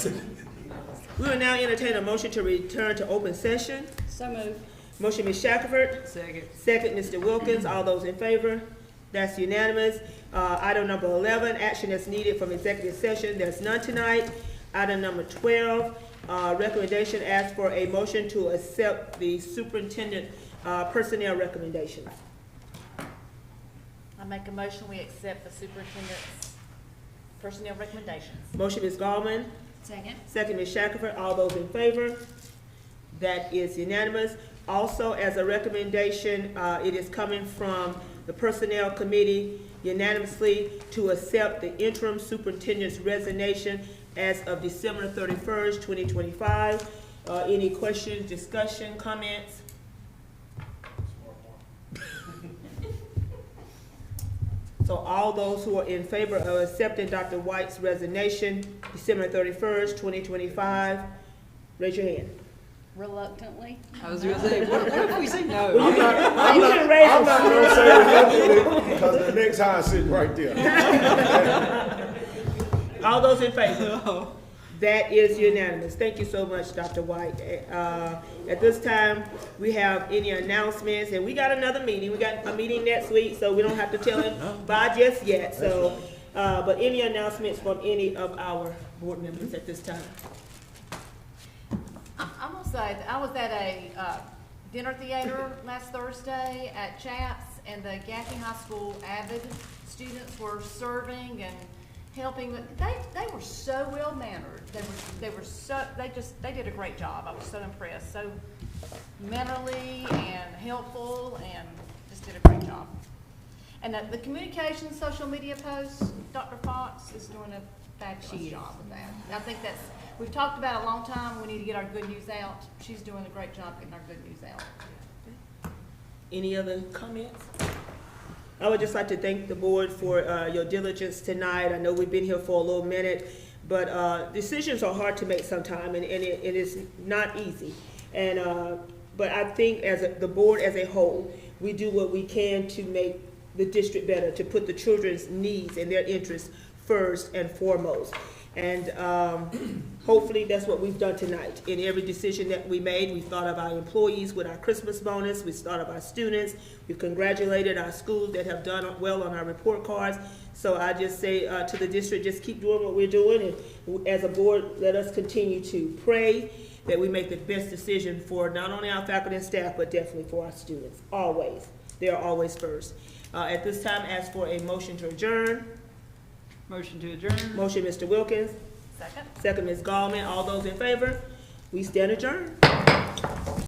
Speaker 1: We will now entertain a motion to return to open session.
Speaker 3: So moved.
Speaker 1: Motion, Ms. Shackelford.
Speaker 6: Second.
Speaker 1: Second, Mr. Wilkins. All those in favor? That's unanimous. Item number 11, action that's needed from executive session. There's none tonight. Item number 12, recommendation asks for a motion to accept the superintendent personnel recommendations.
Speaker 9: I make a motion, we accept the superintendent's personnel recommendations.
Speaker 1: Motion, Ms. Gallman.
Speaker 3: Second.
Speaker 1: Second, Ms. Shackelford. All those in favor? That is unanimous. Also, as a recommendation, it is coming from the Personnel Committee unanimously to accept the interim superintendent's resignation as of December 31st, 2025. Any questions, discussion, comments? So all those who are in favor of accepting Dr. White's resignation, December 31st, 2025, raise your hand.
Speaker 3: Reluctantly.
Speaker 6: I was gonna say, what if we say no?
Speaker 1: You can raise
Speaker 2: I'm not
Speaker 1: them.
Speaker 2: gonna say nothing because the next high is sitting right there.
Speaker 1: All those in favor? That is unanimous. Thank you so much, Dr. White. At this time, we have any announcements, and we got another meeting. We got a meeting next week, so we don't have to tell him bye just yet. So, but any announcements from any of our board members at this time?
Speaker 9: I'm gonna say, that I was at a dinner theater last Thursday at Chaps, and the Gaffney High School Avid students were serving and helping. They were so well mannered. They did a great job. I was so impressed. So mentally and helpful, and just did a great job. And the communication, social media posts, Dr. Fox is doing a fabulous job with that. I think we've talked about a long time. We need to get our good news out. She's doing a great job getting our good news out.
Speaker 1: Any other comments? I would just like to thank the board for your diligence tonight. I know we've been here for a little minute, but decisions are hard to make sometimes, and it is not easy. And but I think the board as a whole, we do what we can to make the district better, to put the children's needs and their interests first and foremost. And hopefully that's what we've done tonight. In every decision that we made, we thought of our employees with our Christmas bonus. We thought of our students. We've congratulated our schools that have done well on our report cards. So I just say to the district, just keep doing what we're doing. And as a board, let us continue to pray that we make the best decision for not only our faculty and staff, but definitely for our students. Always. They are always first. At this time, ask for a motion to adjourn.
Speaker 6: Motion to adjourn.
Speaker 1: Motion, Mr. Wilkins.
Speaker 9: Second.
Speaker 1: Second, Ms. Gallman. All those in favor? We stand adjourned.